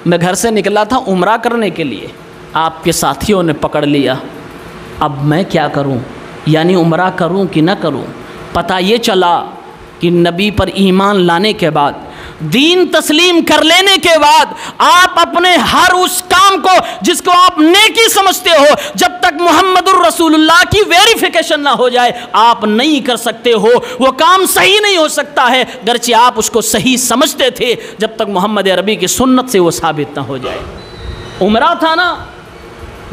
میں گھر سے نکلا تھا عمرہ کرنے کے لیے، آپ کے ساتھیوں نے پکڑ لیا، اب میں کیا کروں، یعنی عمرہ کروں کہ نہ کروں۔ پتہ یہ چلا کہ نبی پر ایمان لانے کے بعد، دین تسلیم کر لینے کے بعد، آپ اپنے ہر اس کام کو جس کو آپ نیکی سمجھتے ہو، جب تک محمد الرسول اللہ کی ویریفیکیشن نہ ہو جائے آپ نہیں کر سکتے ہو، وہ کام صحیح نہیں ہو سکتا ہے، گرچہ آپ اس کو صحیح سمجھتے تھے، جب تک محمد عربی کی سنت سے وہ ثابت نہ ہو جائے۔ عمرہ تھا نا،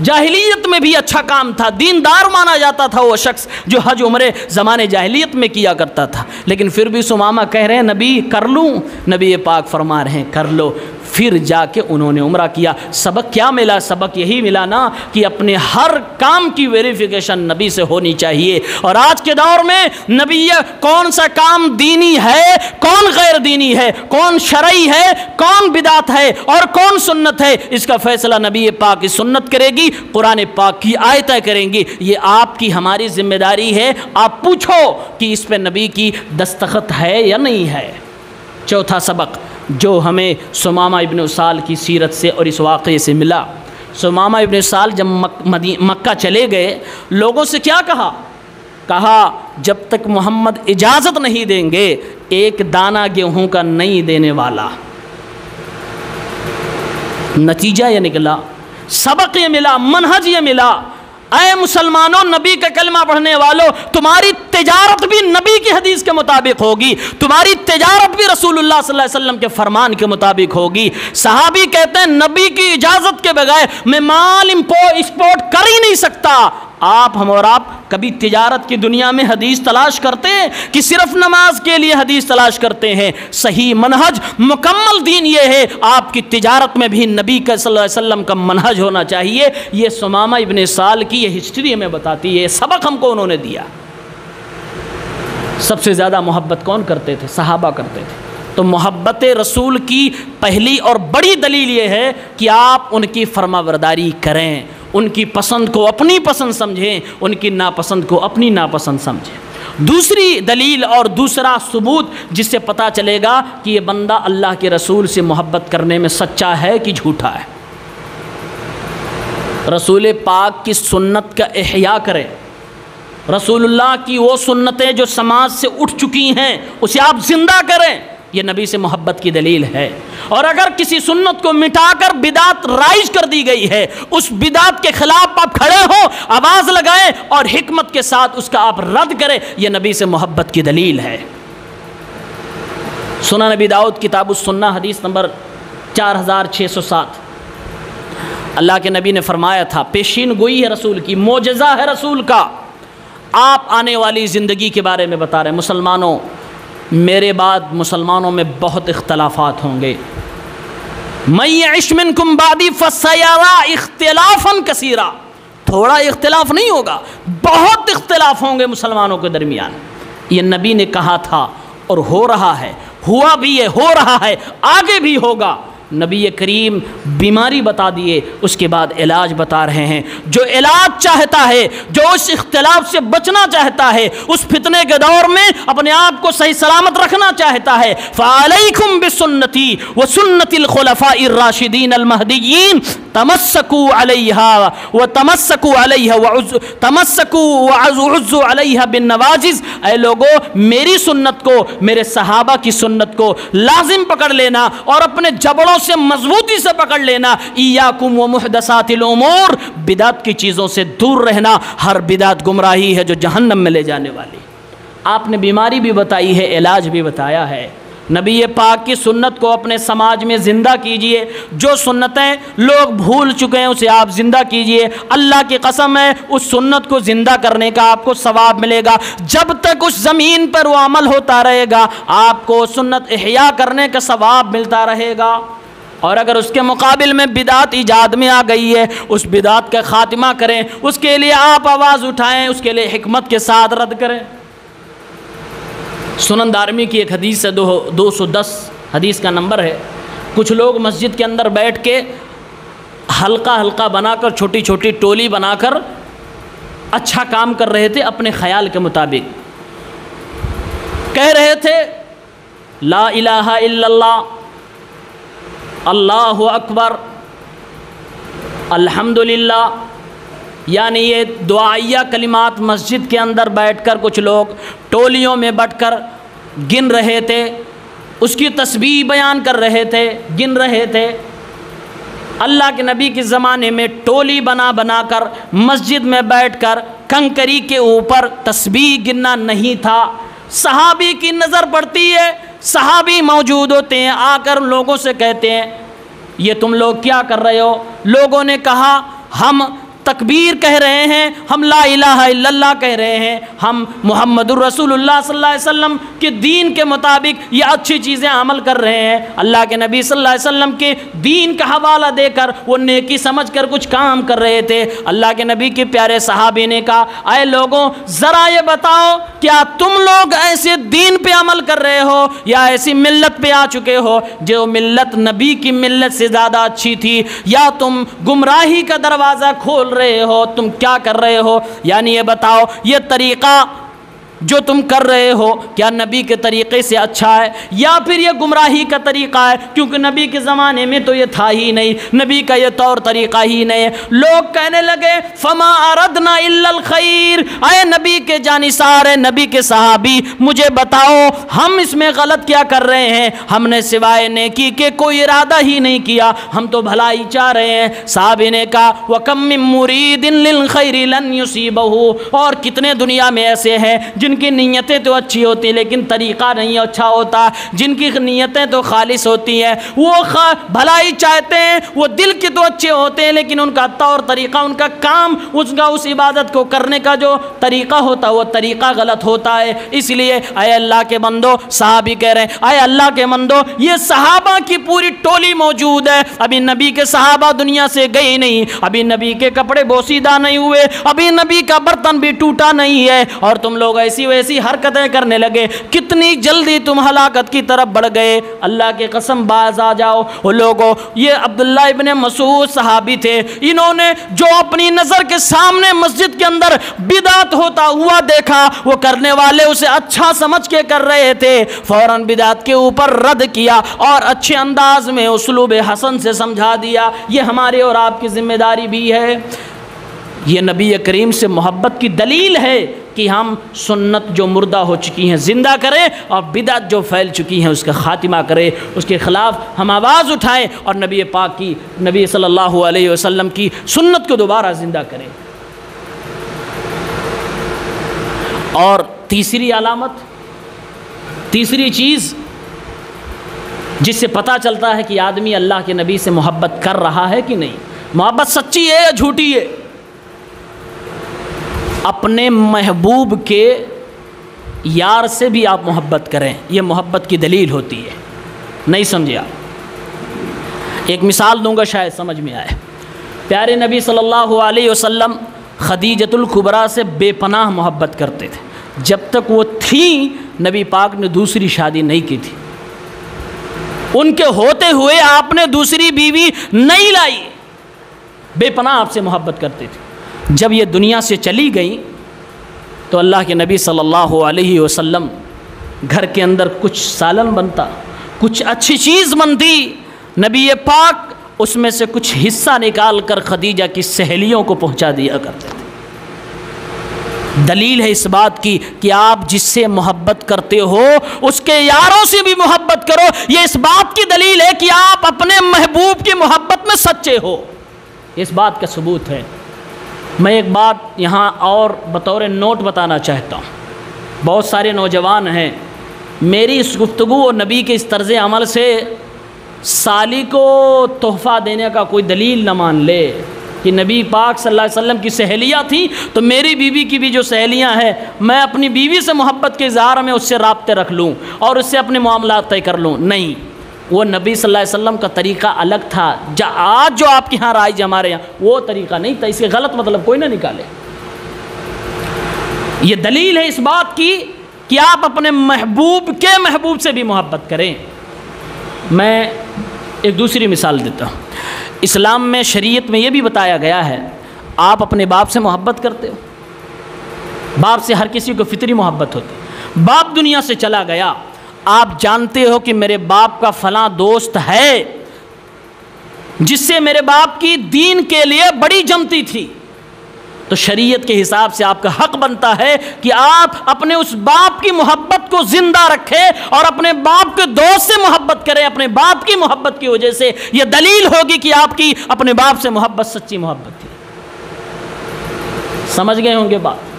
جاہلیت میں بھی اچھا کام تھا، دیندار مانا جاتا تھا وہ شخص جو حج عمرے زمانے جاہلیت میں کیا کرتا تھا، لیکن پھر بھی ثمامہ کہہ رہے ہیں نبی کر لوں، نبی پاک فرما رہے ہیں کر لو۔ پھر جا کے انہوں نے عمرہ کیا۔ سبق کیا ملا؟ سبق یہی ملا نا کہ اپنے ہر کام کی ویریفیکیشن نبی سے ہونی چاہیے، اور آج کے دور میں نبی کون سا کام دینی ہے، کون غیر دینی ہے، کون شرعی ہے، کون بدعت ہے اور کون سنت ہے، اس کا فیصلہ نبی پاک کی سنت کرے گی، قرآن پاک کی آیتیں کریں گی۔ یہ آپ کی ہماری ذمہ داری ہے، آپ پوچھو کہ اس پہ نبی کی دستخط ہے یا نہیں ہے۔ چوتھا سبق جو ہمیں ثمامہ ابن اسال کی سیرت سے اور اس واقعے سے ملا، ثمامہ ابن اسال جب مکہ چلے گئے، لوگوں سے کیا کہا جب تک محمد اجازت نہیں دیں گے ایک دانہ گیہوں کا نہیں دینے والا۔ نتیجہ یہ نکلا، سبق یہ ملا، منہج یہ ملا، اے مسلمانوں، نبی کا کلمہ پڑھنے والوں، تمہاری تجارت بھی نبی کی حدیث کے مطابق ہوگی، تمہاری تجارت بھی رسول اللہ صلی اللہ علیہ وسلم کے فرمان کے مطابق ہوگی۔ صحابی کہتے ہیں نبی کی اجازت کے بغیر میں مال ایکسپورٹ کر ہی نہیں سکتا۔ ہم اور آپ کبھی تجارت کی دنیا میں حدیث تلاش کرتے ہیں کہ صرف نماز کے لیے حدیث تلاش کرتے ہیں؟ صحیح منہج، مکمل دین یہ ہے، آپ کی تجارت میں بھی نبی کا صلی اللہ علیہ وسلم کا منہج ہونا چاہیے۔ یہ ثمامہ ابن اسال کی یہ ہسٹری ہمیں بتاتی ہے، سبق ہم کو انہوں نے دیا۔ سب سے زیادہ محبت کون کرتے تھے؟ صحابہ کرتے تھے۔ تو محبت رسول کی پہلی اور بڑی دلیل یہ ہے کہ آپ ان کی فرمانبرداری کریں، ان کی پسند کو اپنی پسند سمجھیں، ان کی ناپسند کو اپنی ناپسند سمجھیں۔ دوسری دلیل اور دوسرا ثبوت جس سے پتہ چلے گا کہ یہ بندہ اللہ کے رسول سے محبت کرنے میں سچا ہے کہ جھوٹا ہے، رسول پاک کی سنت کا احیاء کریں، رسول اللہ کی وہ سنتیں جو سماج سے اٹھ چکی ہیں اسے آپ زندہ کریں، یہ نبی سے محبت کی دلیل ہے۔ اور اگر کسی سنت کو مٹا کر بدعت رائج کر دی گئی ہے، اس بدعت کے خلاف آپ کھڑے ہو، آواز لگائیں اور حکمت کے ساتھ اس کا آپ رد کریں، یہ نبی سے محبت کی دلیل ہے۔ سنن نبی داؤد کتاب السنہ حدیث نمبر 4607، اللہ کے نبی نے فرمایا تھا، پیشین گوئی ہے رسول کی، معجزہ ہے رسول کا، آپ آنے والی زندگی کے بارے میں بتا رہے ہیں، مسلمانوں میرے بعد مسلمانوں میں بہت اختلافات ہوں گے، من یعش منکم بعدی فسیرى اختلافا کثیرا، تھوڑا اختلاف نہیں ہوگا، بہت اختلاف ہوں گے مسلمانوں کے درمیان، یہ نبی نے کہا تھا اور ہو رہا ہے، ہوا بھی ہے، ہو رہا ہے، آگے بھی ہوگا۔ نبی کریم بیماری بتا دیے، اس کے بعد علاج بتا رہے ہیں، جو علاج چاہتا ہے، جو اس اختلاف سے بچنا چاہتا ہے، اس فتنے کے دور میں اپنے آپ کو صحیح سلامت رکھنا چاہتا ہے، فعلیکم بسنتی وسنت الخلفاء الراشدین المہدیین تمسکوا علیہا وعزوا علیہا بالنواجذ، اے لوگو میری سنت کو، میرے صحابہ کی سنت کو لازم پکڑ لینا اور اپنے جبڑوں سے مضبوطی سے پکڑ لینا، ایاکم ومحدثات الامور، بدعت کی چیزوں سے دور رہنا، ہر بدعت گمراہی ہے جو جہنم میں لے جانے والی۔ آپ نے بیماری بھی بتائی ہے، علاج بھی بتایا ہے، نبی پاک کی سنت کو اپنے سماج میں زندہ کیجئے، جو سنتیں لوگ بھول چکے ہیں اسے آپ زندہ کیجئے، اللہ کی قسم ہے اس سنت کو زندہ کرنے کا آپ کو ثواب ملے گا، جب تک اس زمین پر وہ عمل ہوتا رہے گا آپ کو سنت احیاء کرنے کا ثواب ملتا رہے گا۔ اور اگر اس کے مقابل میں بدعت ایجاد میں آ گئی ہے اس بدعت کا خاتمہ کریں، اس کے لیے آپ آواز اٹھائیں، اس کے لیے حکمت کے ساتھ رد کریں۔ سنن دارمی کی ایک حدیث ہے، 210 حدیث کا نمبر ہے، کچھ لوگ مسجد کے اندر بیٹھ کے حلقہ حلقہ بنا کر، چھوٹی چھوٹی ٹولی بنا کر اچھا کام کر رہے تھے، اپنے خیال کے مطابق کہہ رہے تھے لا الہ الا اللہ، اللہ اکبر، الحمدللہ، یعنی یہ دعائیہ کلمات مسجد کے اندر بیٹھ کر کچھ لوگ ٹولیوں میں بٹ کر گن رہے تھے، اس کی تسبیح بیان کر رہے تھے، گن رہے تھے۔ اللہ کے نبی کے زمانے میں ٹولی بنا بنا کر مسجد میں بیٹھ کر کنکری کے اوپر تسبیح گننا نہیں تھا۔ صحابی کی نظر پڑتی ہے، صحابی موجود ہوتے ہیں، آ کر لوگوں سے کہتے ہیں یہ تم لوگ کیا کر رہے ہو؟ لوگوں نے کہا ہم تکبیر کہہ رہے ہیں، ہم لا الہ الا اللہ کہہ رہے ہیں، ہم محمد الرسول اللہ صلی اللہ علیہ وسلم کے دین کے مطابق یہ اچھی چیزیں عمل کر رہے ہیں۔ اللہ کے نبی صلی اللہ علیہ وسلم کے دین کا حوالہ دے کر وہ نیکی سمجھ کر کچھ کام کر رہے تھے۔ اللہ کے نبی کے پیارے صحابی نے کہا اے لوگوں ذرا یہ بتاؤ کیا تم لوگ ایسے دین پہ عمل کر رہے ہو یا ایسی ملت پہ آ چکے ہو جو ملت نبی کی ملت سے زیادہ اچھی تھی، یا تم گمراہی کا دروازہ کھول رہے ہو؟ تم کیا کر رہے ہو؟ یعنی یہ بتاؤ یہ طریقہ جو تم کر رہے ہو کیا نبی کے طریقے سے اچھا ہے یا پھر یہ گمراہی کا طریقہ ہے؟ کیونکہ نبی کے زمانے میں تو یہ تھا ہی نہیں، نبی کا یہ طور طریقہ ہی نہیں ہے۔ لوگ کہنے لگے فما اردنا الا الخیر، اے نبی کے جانثار، اے نبی کے صحابی مجھے بتاؤ ہم اس میں غلط کیا کر رہے ہیں؟ ہم نے سوائے نیکی کے کوئی ارادہ ہی نہیں کیا، ہم تو بھلائی چاہ رہے ہیں۔ صحابی نے کہا وَكَمْ مِن مُرِيدٍ لِلْخَيْرِ لَنْ يُصِيبَهُ، اور کتنے دنیا میں ایسے ہیں جن کی نیتیں تو اچھی ہوتی ہیں لیکن طریقہ نہیں اچھا ہوتا، جن کی نیتیں تو خالص ہوتی ہیں، وہ بھلائی چاہتے ہیں، وہ دل کے تو اچھے ہوتے ہیں لیکن ان کا طور طریقہ، ان کا کام، اس عبادت کو کرنے کا جو طریقہ ہوتا ہے وہ طریقہ غلط ہوتا ہے۔ اس لیے اے اللہ کے بندو، صحابی کہہ رہے ہیں اے اللہ کے بندو یہ صحابہ کی پوری ٹولی موجود ہے، ابھی نبی کے صحابہ دنیا سے گئے نہیں، ابھی نبی کے کپڑے بوسیدہ نہیں ہوئے، ابھی نبی کا برتن بھی ٹوٹا نہیں ہے، اور تم لوگ ایسی ویسی حرکتیں کرنے لگے، کتنی جلدی تم ہلاکت کی طرف بڑھ گئے۔ اللہ کی قسم باز آ جاؤ وہ لوگوں، یہ عبداللہ ابن مسعود صحابی تھے، انہوں نے جو اپنی نظر کے سامنے مسجد کے اندر بدعت ہوتا ہوا دیکھا، وہ کرنے والے اسے اچھا سمجھ کے کر رہے تھے، فوراً بدعت کے اوپر رد کیا اور اچھے انداز میں اسلوب حسن سے سمجھا دیا۔ یہ ہمارے اور آپ کی ذمہ داری بھی ہے۔ یہ نبی کریم سے محبت کی دلیل ہے کہ ہم سنت جو مردہ ہو چکی ہیں زندہ کریں اور بدعت جو پھیل چکی ہیں اس کا خاتمہ کریں، اس کے خلاف ہم آواز اٹھائیں اور نبی پاک کی، نبی صلی اللہ علیہ وسلم کی سنت کو دوبارہ زندہ کریں۔ اور تیسری علامت، تیسری چیز جس سے پتہ چلتا ہے کہ آدمی اللہ کے نبی سے محبت کر رہا ہے کہ نہیں، محبت سچی ہے یا جھوٹی ہے، اپنے محبوب کے یار سے بھی آپ محبت کریں، یہ محبت کی دلیل ہوتی ہے۔ نہیں سمجھے آپ؟ ایک مثال دوں گا شاید سمجھ میں آئے۔ پیارے نبی صلی اللہ علیہ وسلم خدیجۃ الکبریٰ سے بے پناہ محبت کرتے تھے، جب تک وہ تھیں نبی پاک نے دوسری شادی نہیں کی تھی، ان کے ہوتے ہوئے آپ نے دوسری بیوی نہیں لائی، بے پناہ آپ سے محبت کرتے تھے۔ جب یہ دنیا سے چلی گئی تو اللہ کے نبی صلی اللہ علیہ وسلم گھر کے اندر کچھ سالن بنتا، کچھ اچھی چیز بنتی، نبی پاک اس میں سے کچھ حصہ نکال کر خدیجہ کی سہیلیوں کو پہنچا دیا کرتے تھے۔ دلیل ہے اس بات کی کہ آپ جس سے محبت کرتے ہو اس کے یاروں سے بھی محبت کرو، یہ اس بات کی دلیل ہے کہ آپ اپنے محبوب کی محبت میں سچے ہو، اس بات کا ثبوت ہے۔ میں ایک بات یہاں اور بطور نوٹ بتانا چاہتا ہوں، بہت سارے نوجوان ہیں میری اس گفتگو اور نبی کے اس طرز عمل سے سالی کو تحفہ دینے کا کوئی دلیل نہ مان لے کہ نبی پاک صلی اللہ علیہ وسلم کی سہیلیاں تھیں تو میری بیوی کی بھی جو سہیلیاں ہیں میں اپنی بیوی سے محبت کے اظہار میں اس سے رابطے رکھ لوں اور اس سے اپنے معاملات طے کر لوں۔ نہیں، وہ نبی صلی اللہ علیہ وسلم کا طریقہ الگ تھا. آج جو آپ کے ہاں رائج ہمارے یہاں وہ طریقہ نہیں تھا. اس کے غلط مطلب کوئی نہ نکالے. یہ دلیل ہے اس بات کی کہ آپ اپنے محبوب کے محبوب سے بھی محبت کریں. میں ایک دوسری مثال دیتا ہوں. اسلام میں شریعت میں یہ بھی بتایا گیا ہے آپ اپنے باپ سے محبت کرتے ہو. باپ سے ہر کسی کو فطری محبت ہوتی. باپ دنیا سے چلا گیا, آپ جانتے ہو کہ میرے باپ کا فلاں دوست ہے جس سے میرے باپ کی دین کے لیے بڑی جمتی تھی, تو شریعت کے حساب سے آپ کا حق بنتا ہے کہ آپ اپنے اس باپ کی محبت کو زندہ رکھیں اور اپنے باپ کے دوست سے محبت کریں. اپنے باپ کی محبت کی وجہ سے یہ دلیل ہوگی کہ آپ کی اپنے باپ سے محبت سچی محبت تھی. سمجھ گئے ہوں گے بات.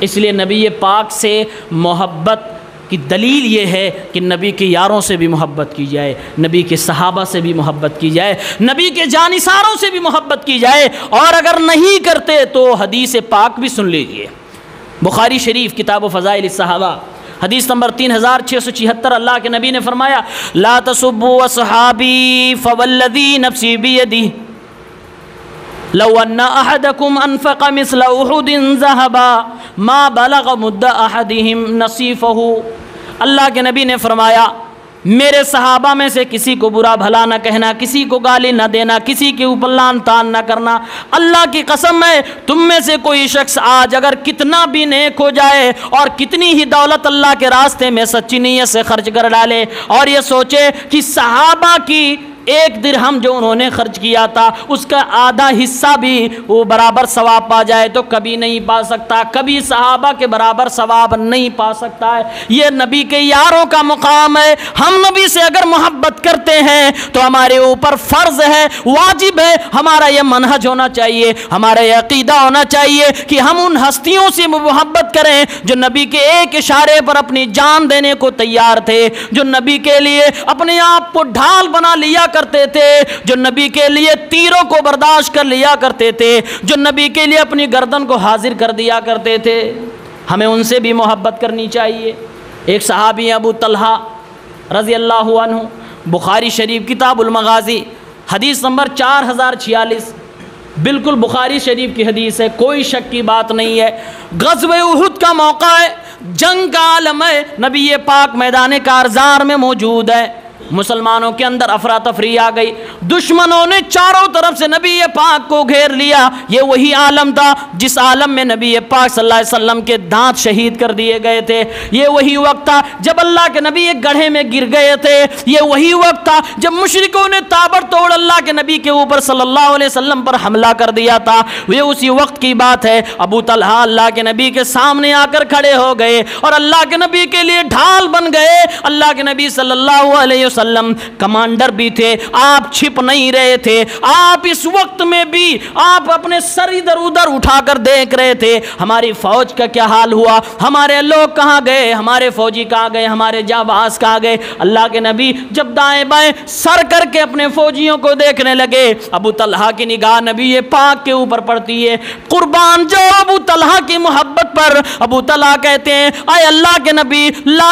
اس لیے نبی پاک سے محبت کی دلیل یہ ہے کہ نبی کے یاروں سے بھی محبت کی جائے, نبی کے صحابہ سے بھی محبت کی جائے, نبی کے جانثاروں سے بھی محبت کی جائے. اور اگر نہیں کرتے تو حدیث پاک بھی سن لیجئے. بخاری شریف کتاب و فضائل الصحابہ حدیث نمبر 3676, اللہ کے نبی نے فرمایا لا تسبوا اصحابی فوالذی نفسی بیدہ لو ان احدکم انفق مثل احد ذهبا ما بلغ مد احدہم نصیفہ. اللہ کے نبی نے فرمایا میرے صحابہ میں سے کسی کو برا بھلا نہ کہنا, کسی کو گالی نہ دینا, کسی کے اوپر لعن طعن نہ کرنا. اللہ کی قسم ہے تم میں سے کوئی شخص آج اگر کتنا بھی نیک ہو جائے اور کتنی ہی دولت اللہ کے راستے میں سچی نیت سے خرچ کر ڈالے اور یہ سوچے کہ صحابہ کی 1 درہم جو انہوں نے خرچ کیا تھا اس کا آدھا حصہ بھی وہ برابر ثواب پا جائے, تو کبھی نہیں پا سکتا, کبھی صحابہ کے برابر ثواب نہیں پا سکتا ہے. یہ نبی کے یاروں کا مقام ہے. ہم نبی سے اگر محبت کرتے ہیں تو ہمارے اوپر فرض ہے, واجب ہے, ہمارا یہ منہج ہونا چاہیے, ہمارا یہ عقیدہ ہونا چاہیے کہ ہم ان ہستیوں سے محبت کریں جو نبی کے ایک اشارے پر اپنی جان دینے کو تیار تھے, جو نبی کے لیے اپنے آپ کو ڈھال بنا لیا کرتے تھے, جو نبی کے لیے تیروں کو برداشت کر لیا کرتے تھے, جو نبی کے لیے اپنی گردن کو حاضر کر دیا کرتے تھے. ہمیں ان سے بھی محبت کرنی چاہیے. ایک صحابی ابو طلحہ رضی اللہ عنہ, بخاری شریف کتاب المغازی حدیث نمبر 4046, بالکل بخاری شریف کی حدیث ہے, کوئی شک کی بات نہیں ہے. غزوہ احد کا موقع ہے, جنگ کا عالم ہے, نبی پاک میدان کارزار میں موجود ہے. مسلمانوں کے اندر افراتفری آ گئی, دشمنوں نے چاروں طرف سے نبی پاک کو گھیر لیا. یہ وہی عالم تھا جس عالم میں نبی پاک صلی اللہ علیہ وسلم کے دانت شہید کر دیے گئے تھے. یہ وہی وقت تھا جب اللہ کے نبی ایک گڑھے میں گر گئے تھے. یہ وہی وقت تھا جب مشرکوں نے تابڑ توڑ اللہ کے نبی کے اوپر صلی اللہ علیہ وسلم پر حملہ کر دیا تھا. یہ اسی وقت کی بات ہے. ابو طلحہ اللہ کے نبی کے سامنے آ کر کھڑے ہو گئے اور اللہ کے نبی کے لیے ڈھال بن گئے. اللہ کے نبی صلی اللہ علیہ وسلم کمانڈر بھی تھے, آپ چھپ نہیں رہے تھے. آپ اس وقت میں بھی آپ اپنے سر ادھر ادھر اٹھا کر دیکھ رہے تھے ہماری فوج کا کیا حال ہوا, ہمارے لوگ کہاں گئے, ہمارے فوجی کہاں گئے, ہمارے جانباز کہاں گئے. اللہ کے نبی جب دائیں بائیں سر کر کے اپنے فوجیوں کو دیکھنے لگے, ابو طلحہ کی نگاہ نبی پاک کے اوپر پڑتی ہے. قربان جو ابو طلحہ کی محبت پر ابو طلحہ کہتے ہیں اے اللہ کے نبی لا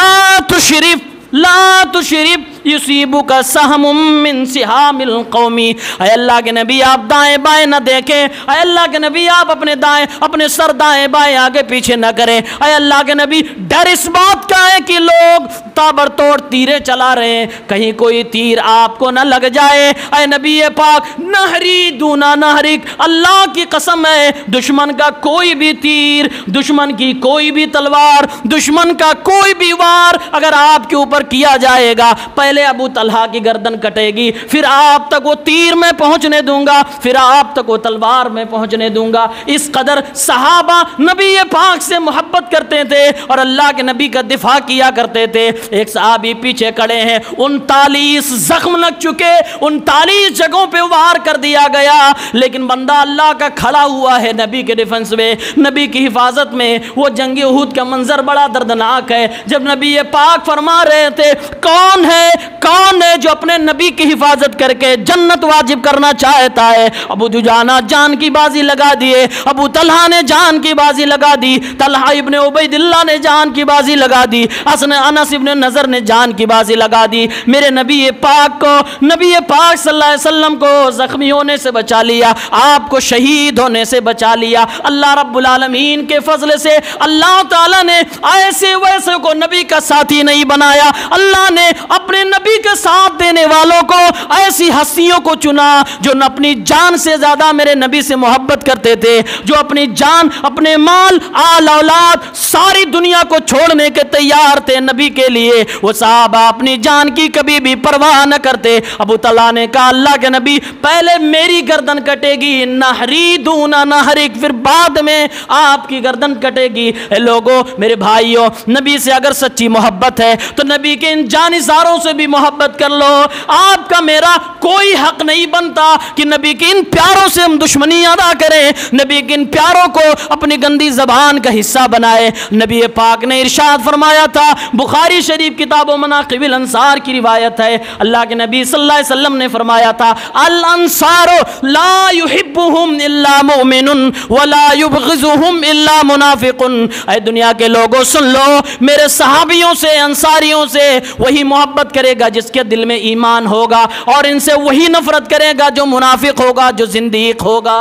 تشرف یصیبک سہم من سہام القوم. اے اللہ کے نبی آپ دائیں بائیں نہ دیکھیں, اے اللہ کے نبی آپ اپنے سر دائیں بائیں آگے پیچھے نہ کریں. اے اللہ کے نبی ڈر اس بات کا ہے کہ لوگ تابڑ توڑ تیریں چلا رہے ہیں, کہیں کوئی تیر آپ کو نہ لگ جائے. اے نبی پاک نہری دونا نہرک, اللہ کی قسم ہے دشمن کا کوئی بھی تیر, دشمن کی کوئی بھی تلوار, دشمن کا کوئی بھی وار اگر آپ کے اوپر کیا جائے گا, پہلے ابو طلحہ کی گردن کٹے گی, پھر آپ تک وہ تیر میں پہنچنے دوں گا, پھر آپ تک وہ تلوار میں پہنچنے دوں گا. اس قدر صحابہ نبی پاک سے محبت کرتے تھے اور اللہ کے نبی کا دفاع کیا کرتے تھے. ایک صحابی پیچھے کھڑے ہیں, 39 زخم لگ چکے, 39 جگہوں پہ وار کر دیا گیا, لیکن بندہ اللہ کا کھڑا ہوا ہے نبی کے ڈیفنس میں, نبی کی حفاظت میں. وہ جنگ احد کا منظر بڑا دردناک ہے جب نبی پاک فرما رہے تھے کون ہے کون ہے جو اپنے نبی کی حفاظت کر کے جنت واجب کرنا چاہتا ہے؟ ابو دجانہ جان کی بازی لگا دیے، ابو طلحہ نے جان کی بازی لگا دی، طلحہ ابن عبید اللہ نے جان کی بازی لگا دی، انس ابن نضر نے جان کی بازی لگا دی۔ میرے نبی پاک کو، نبی پاک صلی اللہ علیہ وسلم کو زخمی ہونے سے بچا لیا، آپ کو شہید ہونے سے بچا لیا۔ اللہ رب العالمین کے فضل سے اللہ تعالیٰ نے ایسے ویسے کو نبی کا ساتھی نہیں بنایا، اللہ نے اپنے نبی کے ساتھ دینے والوں کو، ایسی ہستیوں کو چنا جو اپنی جان سے زیادہ میرے نبی سے محبت کرتے تھے، جو اپنی جان، اپنے مال، آل اولاد، ساری دنیا کو چھوڑنے کے تیار تھے نبی کے لیے۔ وہ صحابہ اپنی جان کی کبھی بھی پرواہ نہ کرتے۔ ابو طلحہ نے کہا اللہ کے نبی پہلے میری گردن کٹے گی، نہری دون نہرک، پھر بعد میں آپ کی گردن کٹے گی۔ اے لوگوں، میرے بھائیوں، نبی سے اگر سچی محبت ہے تو نبی کے ان جانثاروں سے بھی محبت کر لو۔ آپ کا میرا کوئی حق نہیں بنتا کہ نبی کے ان پیاروں سے ہم دشمنی ادا کریں، نبی کے ان پیاروں کو اپنی گندی زبان کا حصہ بنائے۔ نبی پاک نے ارشاد فرمایا تھا، بخاری شریف کتاب و مناقب الانصار کی روایت ہے، اللہ کے نبی صلی اللہ علیہ وسلم نے فرمایا تھا، الانصار لا يحبهم الا مؤمن ولا يبغضهم الا منافق۔ اے دنیا کے لوگوں سن لو، میرے صحابیوں سے، انصاریوں سے وہی محبت کرے گا جس کے دل میں ایمان ہوگا، اور ان سے وہی نفرت کرے گا جو منافق ہوگا، جو زندیق ہوگا۔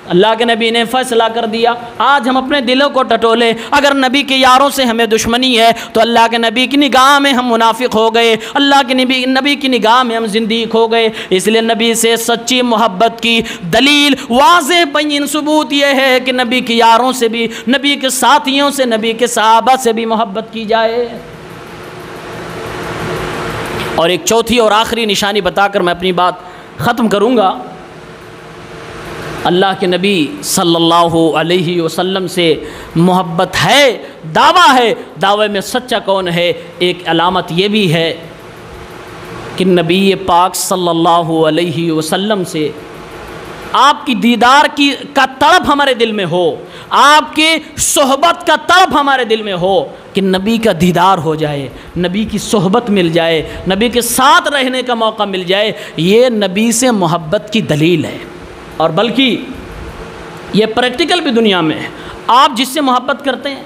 اللہ کے نبی نے فیصلہ کر دیا۔ آج ہم اپنے دلوں کو ٹٹولے، اگر نبی کے یاروں سے ہمیں دشمنی ہے تو اللہ کے نبی کی نگاہ میں ہم منافق ہو گئے، اللہ کے نبی کی نگاہ میں ہم زندیق ہو گئے۔ اس لیے نبی سے سچی محبت کی دلیل، واضح بین ثبوت یہ ہے کہ نبی کے یاروں سے بھی، نبی کے ساتھیوں سے، نبی کے صحابہ سے بھی محبت کی جائے۔ اور ایک چوتھی اور آخری نشانی بتا کر میں اپنی بات ختم کروں گا۔ اللہ کے نبی صلی اللہ علیہ وسلم سے محبت ہے، دعویٰ ہے، دعوے میں سچا کون ہے؟ ایک علامت یہ بھی ہے کہ نبی پاک صلی اللہ علیہ وسلم سے آپ کی دیدار کا طلب ہمارے دل میں ہو، آپ کی صحبت کا طلب ہمارے دل میں ہو، کہ نبی کا دیدار ہو جائے، نبی کی صحبت مل جائے، نبی کے ساتھ رہنے کا موقع مل جائے۔ یہ نبی سے محبت کی دلیل ہے، اور بلکہ یہ پریکٹیکل بھی دنیا میں ہے۔ آپ جس سے محبت کرتے ہیں،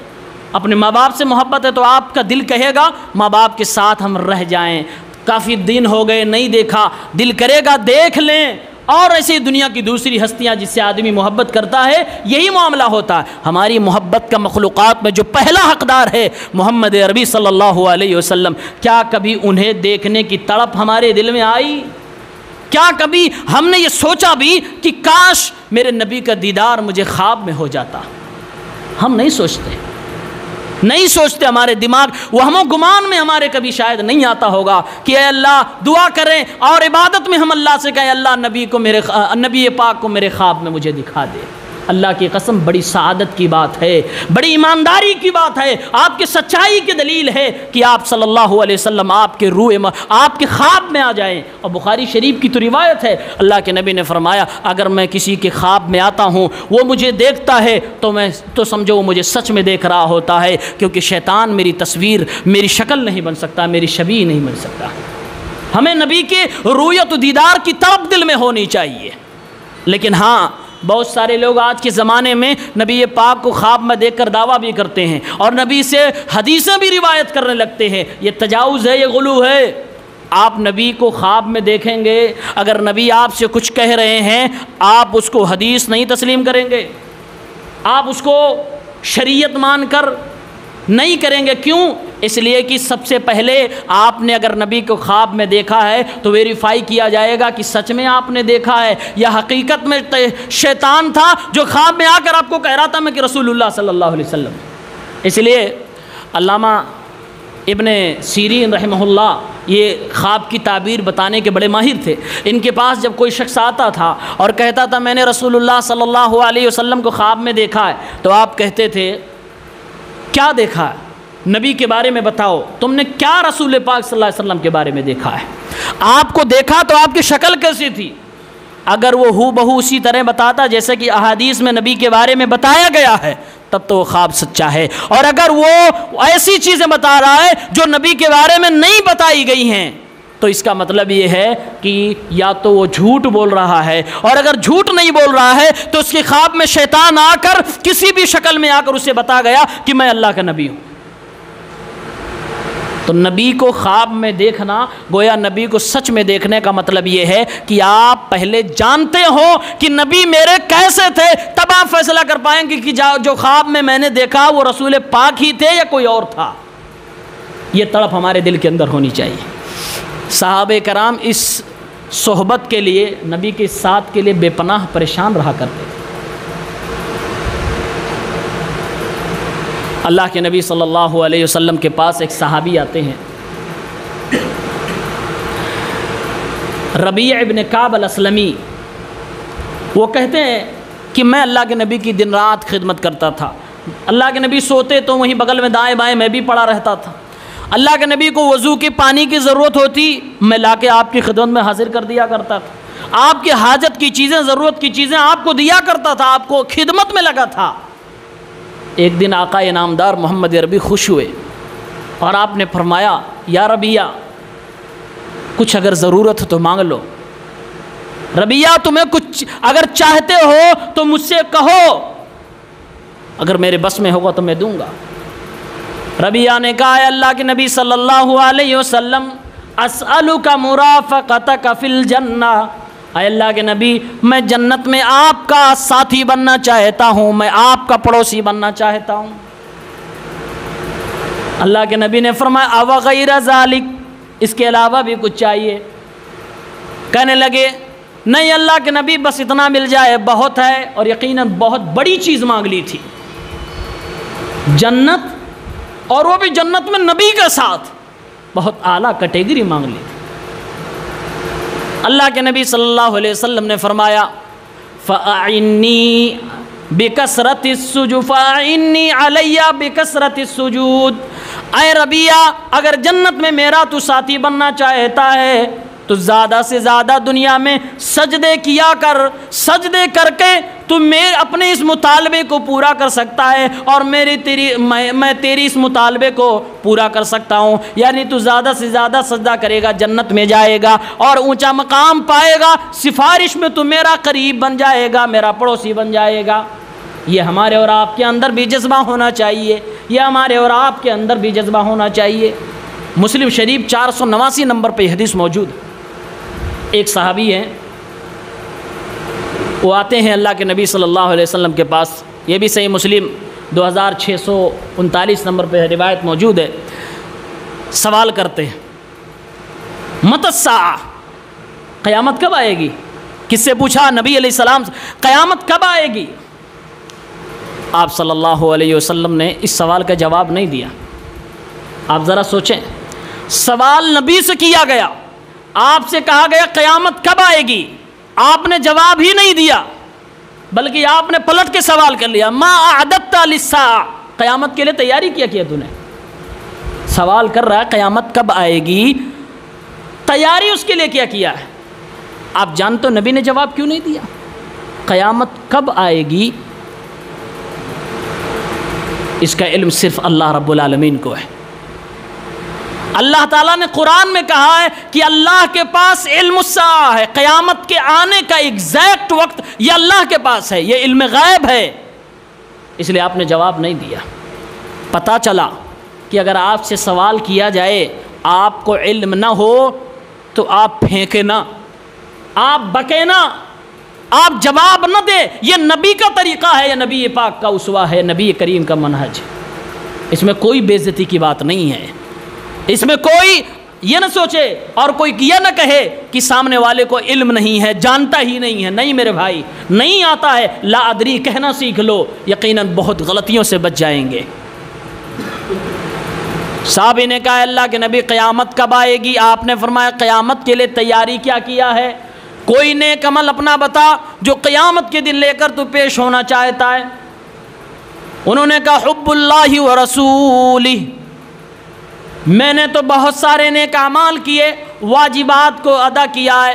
اپنے ماں باپ سے محبت ہے تو آپ کا دل کہے گا ماں باپ کے ساتھ ہم رہ جائیں، کافی دن ہو گئے نہیں دیکھا، دل کرے گا دیکھ لیں۔ اور ایسی دنیا کی دوسری ہستیاں جس سے آدمی محبت کرتا ہے، یہی معاملہ ہوتا ہے۔ ہماری محبت کا مخلوقات میں جو پہلا حقدار ہے محمد عربی صلی اللہ علیہ وسلم، کیا کبھی انہیں دیکھنے کی تڑپ ہمارے دل میں آئی؟ کیا کبھی ہم نے یہ سوچا بھی کہ کاش میرے نبی کا دیدار مجھے خواب میں ہو جاتا؟ ہم نہیں سوچتے، ہمارے دماغ وہم و گمان میں ہمارے کبھی شاید نہیں آتا ہوگا کہ اے اللہ دعا کریں اور عبادت میں ہم اللہ سے کہیں اللہ نبی پاک کو میرے خواب میں مجھے دکھا دے۔ اللہ کی قسم بڑی سعادت کی بات ہے، بڑی ایمانداری کی بات ہے، آپ کی سچائی کی دلیل ہے کہ آپ صلی اللہ علیہ وسلم آپ کے آپ کے خواب میں آ جائیں۔ اور بخاری شریف کی تو روایت ہے، اللہ کے نبی نے فرمایا اگر میں کسی کے خواب میں آتا ہوں، وہ مجھے دیکھتا ہے تو سمجھو وہ مجھے سچ میں دیکھ رہا ہوتا ہے، کیونکہ شیطان میری تصویر، میری شکل نہیں بن سکتا، میری شبیہ نہیں بن سکتا۔ ہمیں نبی کے رویت و دیدار کی طلب دل میں ہونی چاہیے۔ لیکن ہاں، بہت سارے لوگ آج کے زمانے میں نبی پاک کو خواب میں دیکھ کر دعویٰ بھی کرتے ہیں اور نبی سے حدیثیں بھی روایت کرنے لگتے ہیں۔ یہ تجاوز ہے، یہ غلو ہے۔ آپ نبی کو خواب میں دیکھیں گے، اگر نبی آپ سے کچھ کہہ رہے ہیں، آپ اس کو حدیث نہیں تسلیم کریں گے، آپ اس کو شریعت مان کر نہیں کریں گے۔ کیوں؟ اس لیے کہ سب سے پہلے آپ نے اگر نبی کو خواب میں دیکھا ہے تو ویریفائی کیا جائے گا کہ سچ میں آپ نے دیکھا ہے یا حقیقت میں شیطان تھا جو خواب میں آ کر آپ کو کہہ رہا تھا میں کہ رسول اللہ صلی اللہ علیہ وسلم۔ اس لیے علامہ ابن سیرین رحمہ اللہ یہ خواب کی تعبیر بتانے کے بڑے ماہر تھے۔ ان کے پاس جب کوئی شخص آتا تھا اور کہتا تھا میں نے رسول اللہ صلی اللہ علیہ وسلم کو خواب میں دیکھا ہے، تو آپ کہتے تھے کیا دیکھا ہے؟ نبی کے بارے میں بتاؤ، تم نے کیا رسول پاک صلی اللہ علیہ وسلم کے بارے میں دیکھا ہے؟ آپ کو دیکھا تو آپ کی شکل کیسی تھی؟ اگر وہ ہو بہو اسی طرح بتاتا جیسے کہ احادیث میں نبی کے بارے میں بتایا گیا ہے تب تو وہ خواب سچا ہے. اور اگر وہ ایسی چیزیں بتا رہا ہے جو نبی کے بارے میں نہیں بتائی گئی ہیں تو اس کا مطلب یہ ہے کہ یا تو وہ جھوٹ بول رہا ہے, اور اگر جھوٹ نہیں بول رہا ہے تو اس کے خواب میں شیطان آ کر کسی بھی شکل میں آ کر اسے بتا گیا کہ میں اللہ کا نبی ہوں. تو نبی کو خواب میں دیکھنا, گویا نبی کو سچ میں دیکھنے کا مطلب یہ ہے کہ آپ پہلے جانتے ہو کہ نبی میرے کیسے تھے, تب آپ فیصلہ کر پائیں گے کہ جو خواب میں نے دیکھا وہ رسول پاک ہی تھے یا کوئی اور تھا. یہ تڑپ ہمارے دل کے اندر ہونی چاہیے. صحابہ کرام اس صحبت کے لیے, نبی کے ساتھ کے لیے بے پناہ پریشان رہا کرتے تھے. اللہ کے نبی صلی اللہ علیہ وسلم کے پاس ایک صحابی آتے ہیں, ربیع ابن کعب الاسلمی. وہ کہتے ہیں کہ میں اللہ کے نبی کی دن رات خدمت کرتا تھا. اللہ کے نبی سوتے تو وہیں بغل میں دائیں بائیں میں بھی پڑا رہتا تھا. اللہ کے نبی کو وضو کی پانی کی ضرورت ہوتی, میں لا کے آپ کی خدمت میں حاضر کر دیا کرتا تھا. آپ کی حاجت کی چیزیں, ضرورت کی چیزیں آپ کو دیا کرتا تھا, آپ کو خدمت میں لگا تھا. ایک دن آقا انعامدار محمد عربی خوش ہوئے اور آپ نے فرمایا, یا ربیہ کچھ اگر ضرورت ہے تو مانگ لو. ربیہ تمہیں کچھ اگر چاہتے ہو تو مجھ سے کہو, اگر میرے بس میں ہوگا تو میں دوں گا. ربیہ نے کہا, اے اللہ کے نبی صلی اللہ علیہ وسلم, اسألک مرافقتک فی الجنہ, اے اللہ کے نبی میں جنت میں آپ کا ساتھی بننا چاہتا ہوں, میں آپ کا پڑوسی بننا چاہتا ہوں. اللہ کے نبی نے فرمایا, او غیر ذالک, اس کے علاوہ بھی کچھ چاہیے؟ کہنے لگے, نہیں اللہ کے نبی بس اتنا مل جائے بہت ہے. اور یقیناً بہت بڑی چیز مانگ لی تھی, جنت, اور وہ بھی جنت میں نبی کے ساتھ, بہت اعلیٰ کیٹیگری مانگ لی تھی. اللہ کے نبی صلی اللہ علیہ وسلم نے فرمایا, فَأَعِنِّي بِكَثْرَةِ السُّجُودِ فَأَعِنِّي عَلَيَّ بِكَثْرَةِ السُّجُودِ. اے ربیہ اگر جنت میں میرا تو ساتھی بننا چاہتا ہے تو زیادہ سے زیادہ دنیا میں سجدے کیا کر, سجدے کر کے تو اپنے اس مطالبے کو پورا کر سکتا ہے, اور میں تیری اس مطالبے کو پورا کر سکتا ہوں. یعنی تو زیادہ سے زیادہ سجدہ کرے گا, جنت میں جائے گا اور اونچا مقام پائے گا, سفارش میں تو میرا قریب بن جائے گا, میرا پڑوسی بن جائے گا. یہ ہمارے اور آپ کے اندر بھی جذبہ ہونا چاہیے, یہ ہمارے اور آپ کے اندر بھی جذبہ ہونا چاہیے. مسلم شریف 489 نمبر پہ حدیث موجود ہے. ایک صحابی ہیں, وہ آتے ہیں اللہ کے نبی صلی اللہ علیہ وسلم کے پاس, یہ بھی صحیح مسلم 2639 نمبر پہ روایت موجود ہے. سوال کرتے ہیں, متی الساعہ, قیامت کب آئے گی؟ کس سے پوچھا؟ نبی علیہ السلام سے, قیامت کب آئے گی؟ آپ صلی اللہ علیہ وسلم نے اس سوال کا جواب نہیں دیا. آپ ذرا سوچیں, سوال نبی سے کیا گیا, آپ سے کہا گیا قیامت کب آئے گی, آپ نے جواب ہی نہیں دیا, بلکہ آپ نے پلٹ کے سوال کر لیا, ما اعددت للساعہ, قیامت کے لیے تیاری کیا تو نے؟ سوال کر رہا ہے قیامت کب آئے گی, تیاری اس کے لیے کیا ہے. آپ جانتے ہو نبی نے جواب کیوں نہیں دیا؟ قیامت کب آئے گی اس کا علم صرف اللہ رب العالمین کو ہے. اللہ تعالیٰ نے قرآن میں کہا ہے کہ اللہ کے پاس علم الساعہ ہے, قیامت کے آنے کا ایگزیکٹ وقت یہ اللہ کے پاس ہے, یہ علم غیب ہے. اس لیے آپ نے جواب نہیں دیا. پتہ چلا کہ اگر آپ سے سوال کیا جائے, آپ کو علم نہ ہو تو آپ پھینکے نہ, آپ بکے نہ, آپ جواب نہ دے. یہ نبی کا طریقہ ہے, یہ نبی پاک کا اسوہ ہے, نبی کریم کا منہج. اس میں کوئی بے عزتی کی بات نہیں ہے, اس میں کوئی یہ نہ سوچے اور کوئی یہ نہ کہے کہ سامنے والے کو علم نہیں ہے, جانتا ہی نہیں ہے. نہیں میرے بھائی, نہیں آتا ہے, لا ادری کہنا سیکھ لو, یقیناً بہت غلطیوں سے بچ جائیں گے. صحابی نے کہا اللہ کے نبی قیامت کب آئے گی؟ آپ نے فرمایا قیامت کے لیے تیاری کیا ہے؟ کوئی نیک عمل اپنا بتا جو قیامت کے دن لے کر تو پیش ہونا چاہتا ہے. انہوں نے کہا حب اللہ و رسولہ, میں نے تو بہت سارے نیک اعمال کیے, واجبات کو ادا کیا ہے,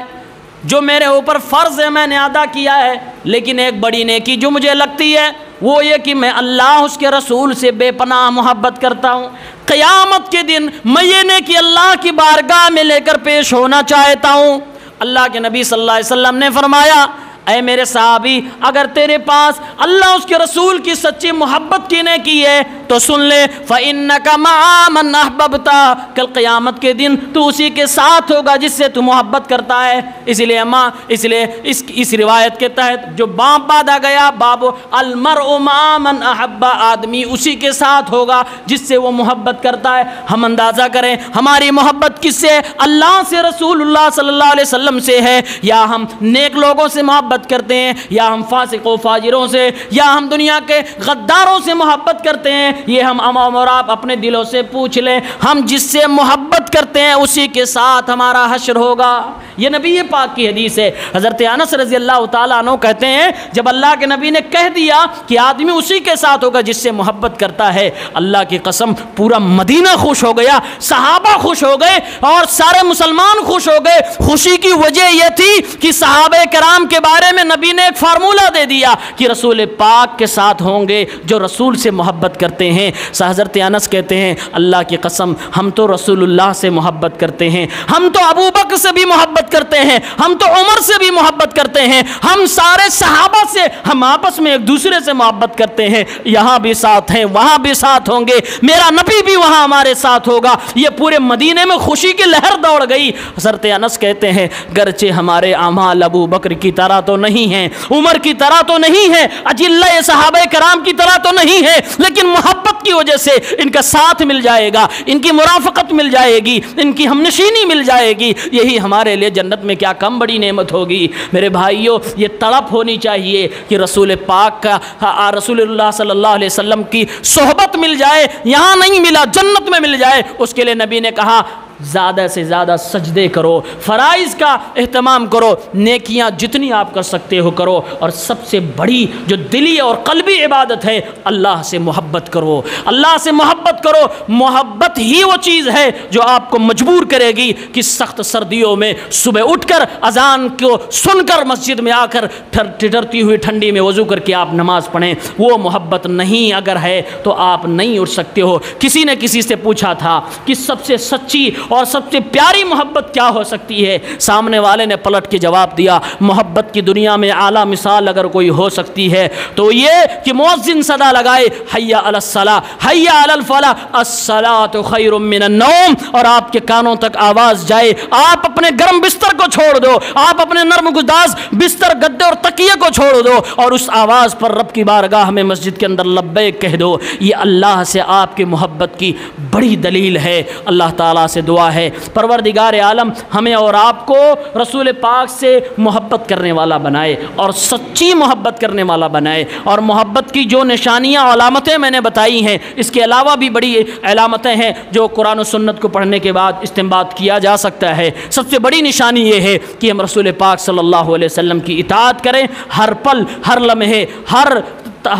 جو میرے اوپر فرض ہے میں نے ادا کیا ہے, لیکن ایک بڑی نیکی جو مجھے لگتی ہے وہ یہ کہ میں اللہ اس کے رسول سے بے پناہ محبت کرتا ہوں۔ قیامت کے دن میں یہ نہیں کہ اللہ کی بارگاہ میں لے کر پیش ہونا چاہتا ہوں۔ اللہ کے نبی صلی اللہ علیہ وسلم نے فرمایا، اے میرے صحابی، اگر تیرے پاس اللہ اس کے رسول کی سچی محبت کی ہے تو سن لے، فَإِنَّكَ مَعَ مَنْ أَحْبَبْتَ، کل قیامت کے دن تو اسی کے ساتھ ہوگا جس سے تو محبت کرتا ہے۔ اس لیے اس روایت کے تحت جو باب باندھا گیا، باب المرء مع من احب، آدمی اسی کے ساتھ ہوگا جس سے وہ محبت کرتا ہے۔ ہم اندازہ کریں ہماری محبت کس سے؟ اللہ سے، رسول اللہ صلی اللہ علیہ وسلم سے ہے، یا ہم نیک لوگوں سے محبت کرتے ہیں، یا ہم فاسق و فاجروں سے، یا ہم دنیا کے غداروں سے محبت کرتے ہیں؟ یہ ہم اور آپ اپنے دلوں سے پوچھ لیں۔ ہم جس سے محبت کرتے ہیں اسی کے ساتھ ہمارا حشر ہوگا۔ یہ نبی پاک کی حدیث ہے۔ حضرت انس رضی اللہ تعالیٰ عنہ کہتے ہیں، جب اللہ کے نبی نے کہہ دیا کہ آدمی اسی کے ساتھ ہوگا جس سے محبت کرتا ہے، اللہ کی قسم پورا مدینہ خوش ہو گیا، صحابہ خوش ہو گئے اور سارے مسلمان خوش ہو گئے۔ خوشی کی وجہ یہ تھی کہ صحابہ کرام کے بارے میں نبی نے ایک فارمولہ دے دیا کہ رسول پاک کے ساتھ ہوں گے جو رسول سے محبت کرتے ہیں۔ حضرت انس کہتے ہیں، اللہ کی قسم ہم تو رسول اللہ سے محبت کرتے ہیں، ہم تو ابو بکر سے بھی محبت کرتے ہیں، ہم تو عمر سے بھی محبت کرتے ہیں، ہم سارے صحابہ سے، ہم آپس میں ایک دوسرے سے محبت کرتے ہیں، یہاں بھی ساتھ ہیں، وہاں بھی ساتھ ہوں گے، میرا نبی بھی وہاں ہمارے ساتھ ہوگا۔ یہ پورے مدینے میں خوشی کی لہر دوڑ گئی۔ حضرت انس کہتے ہیں، گرچہ ہمارے اعمال ابو بکر کی طرح تو نہیں ہیں، عمر کی طرح تو نہیں ہے، اجلہ صحابہ کرام کی طرح تو نہیں ہے، لیکن محبت کی وجہ سے ان کا ساتھ مل جائے گا، ان کی مرافقت مل جائے گی، ان کی ہمنشینی مل جائے گی، یہی ہمارے لیے جنت میں کیا کم بڑی نعمت ہوگی۔ میرے بھائیوں، یہ تڑپ ہونی چاہیے کہ رسول پاک کا، رسول اللہ صلی اللہ علیہ وسلم کی صحبت مل جائے، یہاں نہیں ملا جنت میں مل جائے۔ اس کے لیے نبی نے کہا زیادہ سے زیادہ سجدے کرو، فرائض کا اہتمام کرو، نیکیاں جتنی آپ کر سکتے ہو کرو، اور سب سے بڑی جو دلی اور قلبی عبادت ہے، اللہ سے محبت کرو، اللہ سے محبت کرو۔ محبت ہی وہ چیز ہے جو آپ کو مجبور کرے گی کہ سخت سردیوں میں صبح اٹھ کر اذان کو سن کر مسجد میں آ کر ٹھٹرتی ہوئی ٹھنڈی میں وضو کر کے آپ نماز پڑھیں۔ وہ محبت نہیں اگر ہے تو آپ نہیں اٹھ سکتے ہو۔ کسی نے کسی سے پوچھا تھا کہ سب سے سچی اور سب سے پیاری محبت کیا ہو سکتی ہے؟ سامنے والے نے پلٹ کے جواب دیا، محبت کی دنیا میں اعلیٰ مثال اگر کوئی ہو سکتی ہے تو یہ کہ مؤذن صدا لگائے، حی علی الصلاۃ حی علی الفلاح الصلاۃ خیر من النوم، اور آپ کے کانوں تک آواز جائے، آپ اپنے گرم بستر کو چھوڑ دو، آپ اپنے نرم گداز بستر گدے اور تکیے کو چھوڑ دو، اور اس آواز پر رب کی بارگاہ میں مسجد کے اندر لبیک کہہ دو۔ یہ اللہ سے آپ کی محبت کی بڑی دلیل ہے۔ اللہ تعالیٰ سے دعا ہے، پروردگار عالم ہمیں اور آپ کو رسول پاک سے محبت کرنے والا بنائے اور سچی محبت کرنے والا بنائے، اور محبت کی جو نشانیاں علامتیں میں نے بتائی ہیں، اس کے علاوہ بھی بڑی علامتیں ہیں جو قرآن و سنت کو پڑھنے کے بعد استنباط کیا جا سکتا ہے۔ سب سے بڑی نشانی یہ ہے کہ ہم رسول پاک صلی اللہ علیہ وسلم کی اطاعت کریں، ہر پل، ہر لمحے، ہر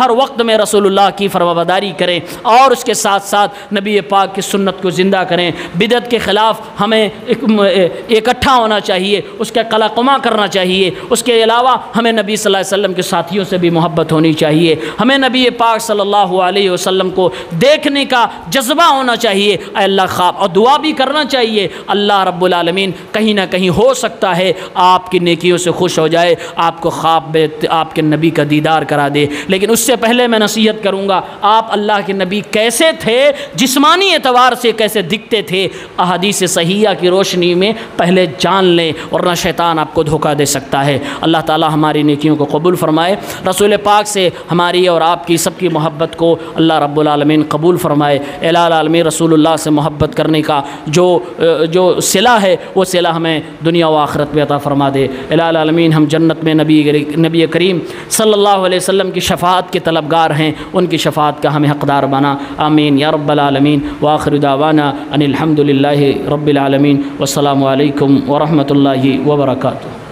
وقت میں رسول اللہ کی فرمانبرداری کریں، اور اس کے ساتھ ساتھ نبی پاک کی سنت کو زندہ کریں۔ بدعت کے خلاف ہمیں اکٹھا ہونا چاہیے، اس کا قلع قمع کرنا چاہیے۔ اس کے علاوہ ہمیں نبی صلی اللہ علیہ وسلم کے ساتھیوں سے بھی محبت ہونی چاہیے۔ ہمیں نبی پاک صلی اللہ علیہ وسلم کو دیکھنے کا جذبہ ہونا چاہیے۔ اے اللہ خواب اور دعا بھی کرنا چاہیے، اللہ رب العالمین کہیں نہ کہیں ہو سکتا ہے آپ کی نیکیوں سے خوش ہو جائے، آپ کو خواب میں آپ کے نبی کا دیدار کرا دے۔ لیکن اس سے پہلے میں نصیحت کروں گا، آپ اللہ کے نبی کیسے تھے، جسمانی اعتبار سے کیسے دکھتے تھے، احادیث صحیحہ کی روشنی میں پہلے جان لیں، ورنہ شیطان آپ کو دھوکہ دے سکتا ہے۔ اللہ تعالی ہماری نیکیوں کو قبول فرمائے، رسول پاک سے ہماری اور آپ کی سب کی محبت کو اللہ رب العالمین قبول فرمائے۔ الہ العالمین رسول اللہ سے محبت کرنے کا جو صلہ ہے، وہ صلہ ہمیں دنیا و آخرت میں عطا فرما دے۔ الہ العالمین ہم جنت میں نبی کریم صلی اللہ علیہ وسلم کی شفاعت کے طلبگار ہیں، ان کی شفاعت کا ہمیں حقدار بنا، آمین یا رب العالمین۔ وآخر دعوانا ان الحمد للہ رب العالمین، والسلام علیکم ورحمۃ اللہ وبرکاتہ۔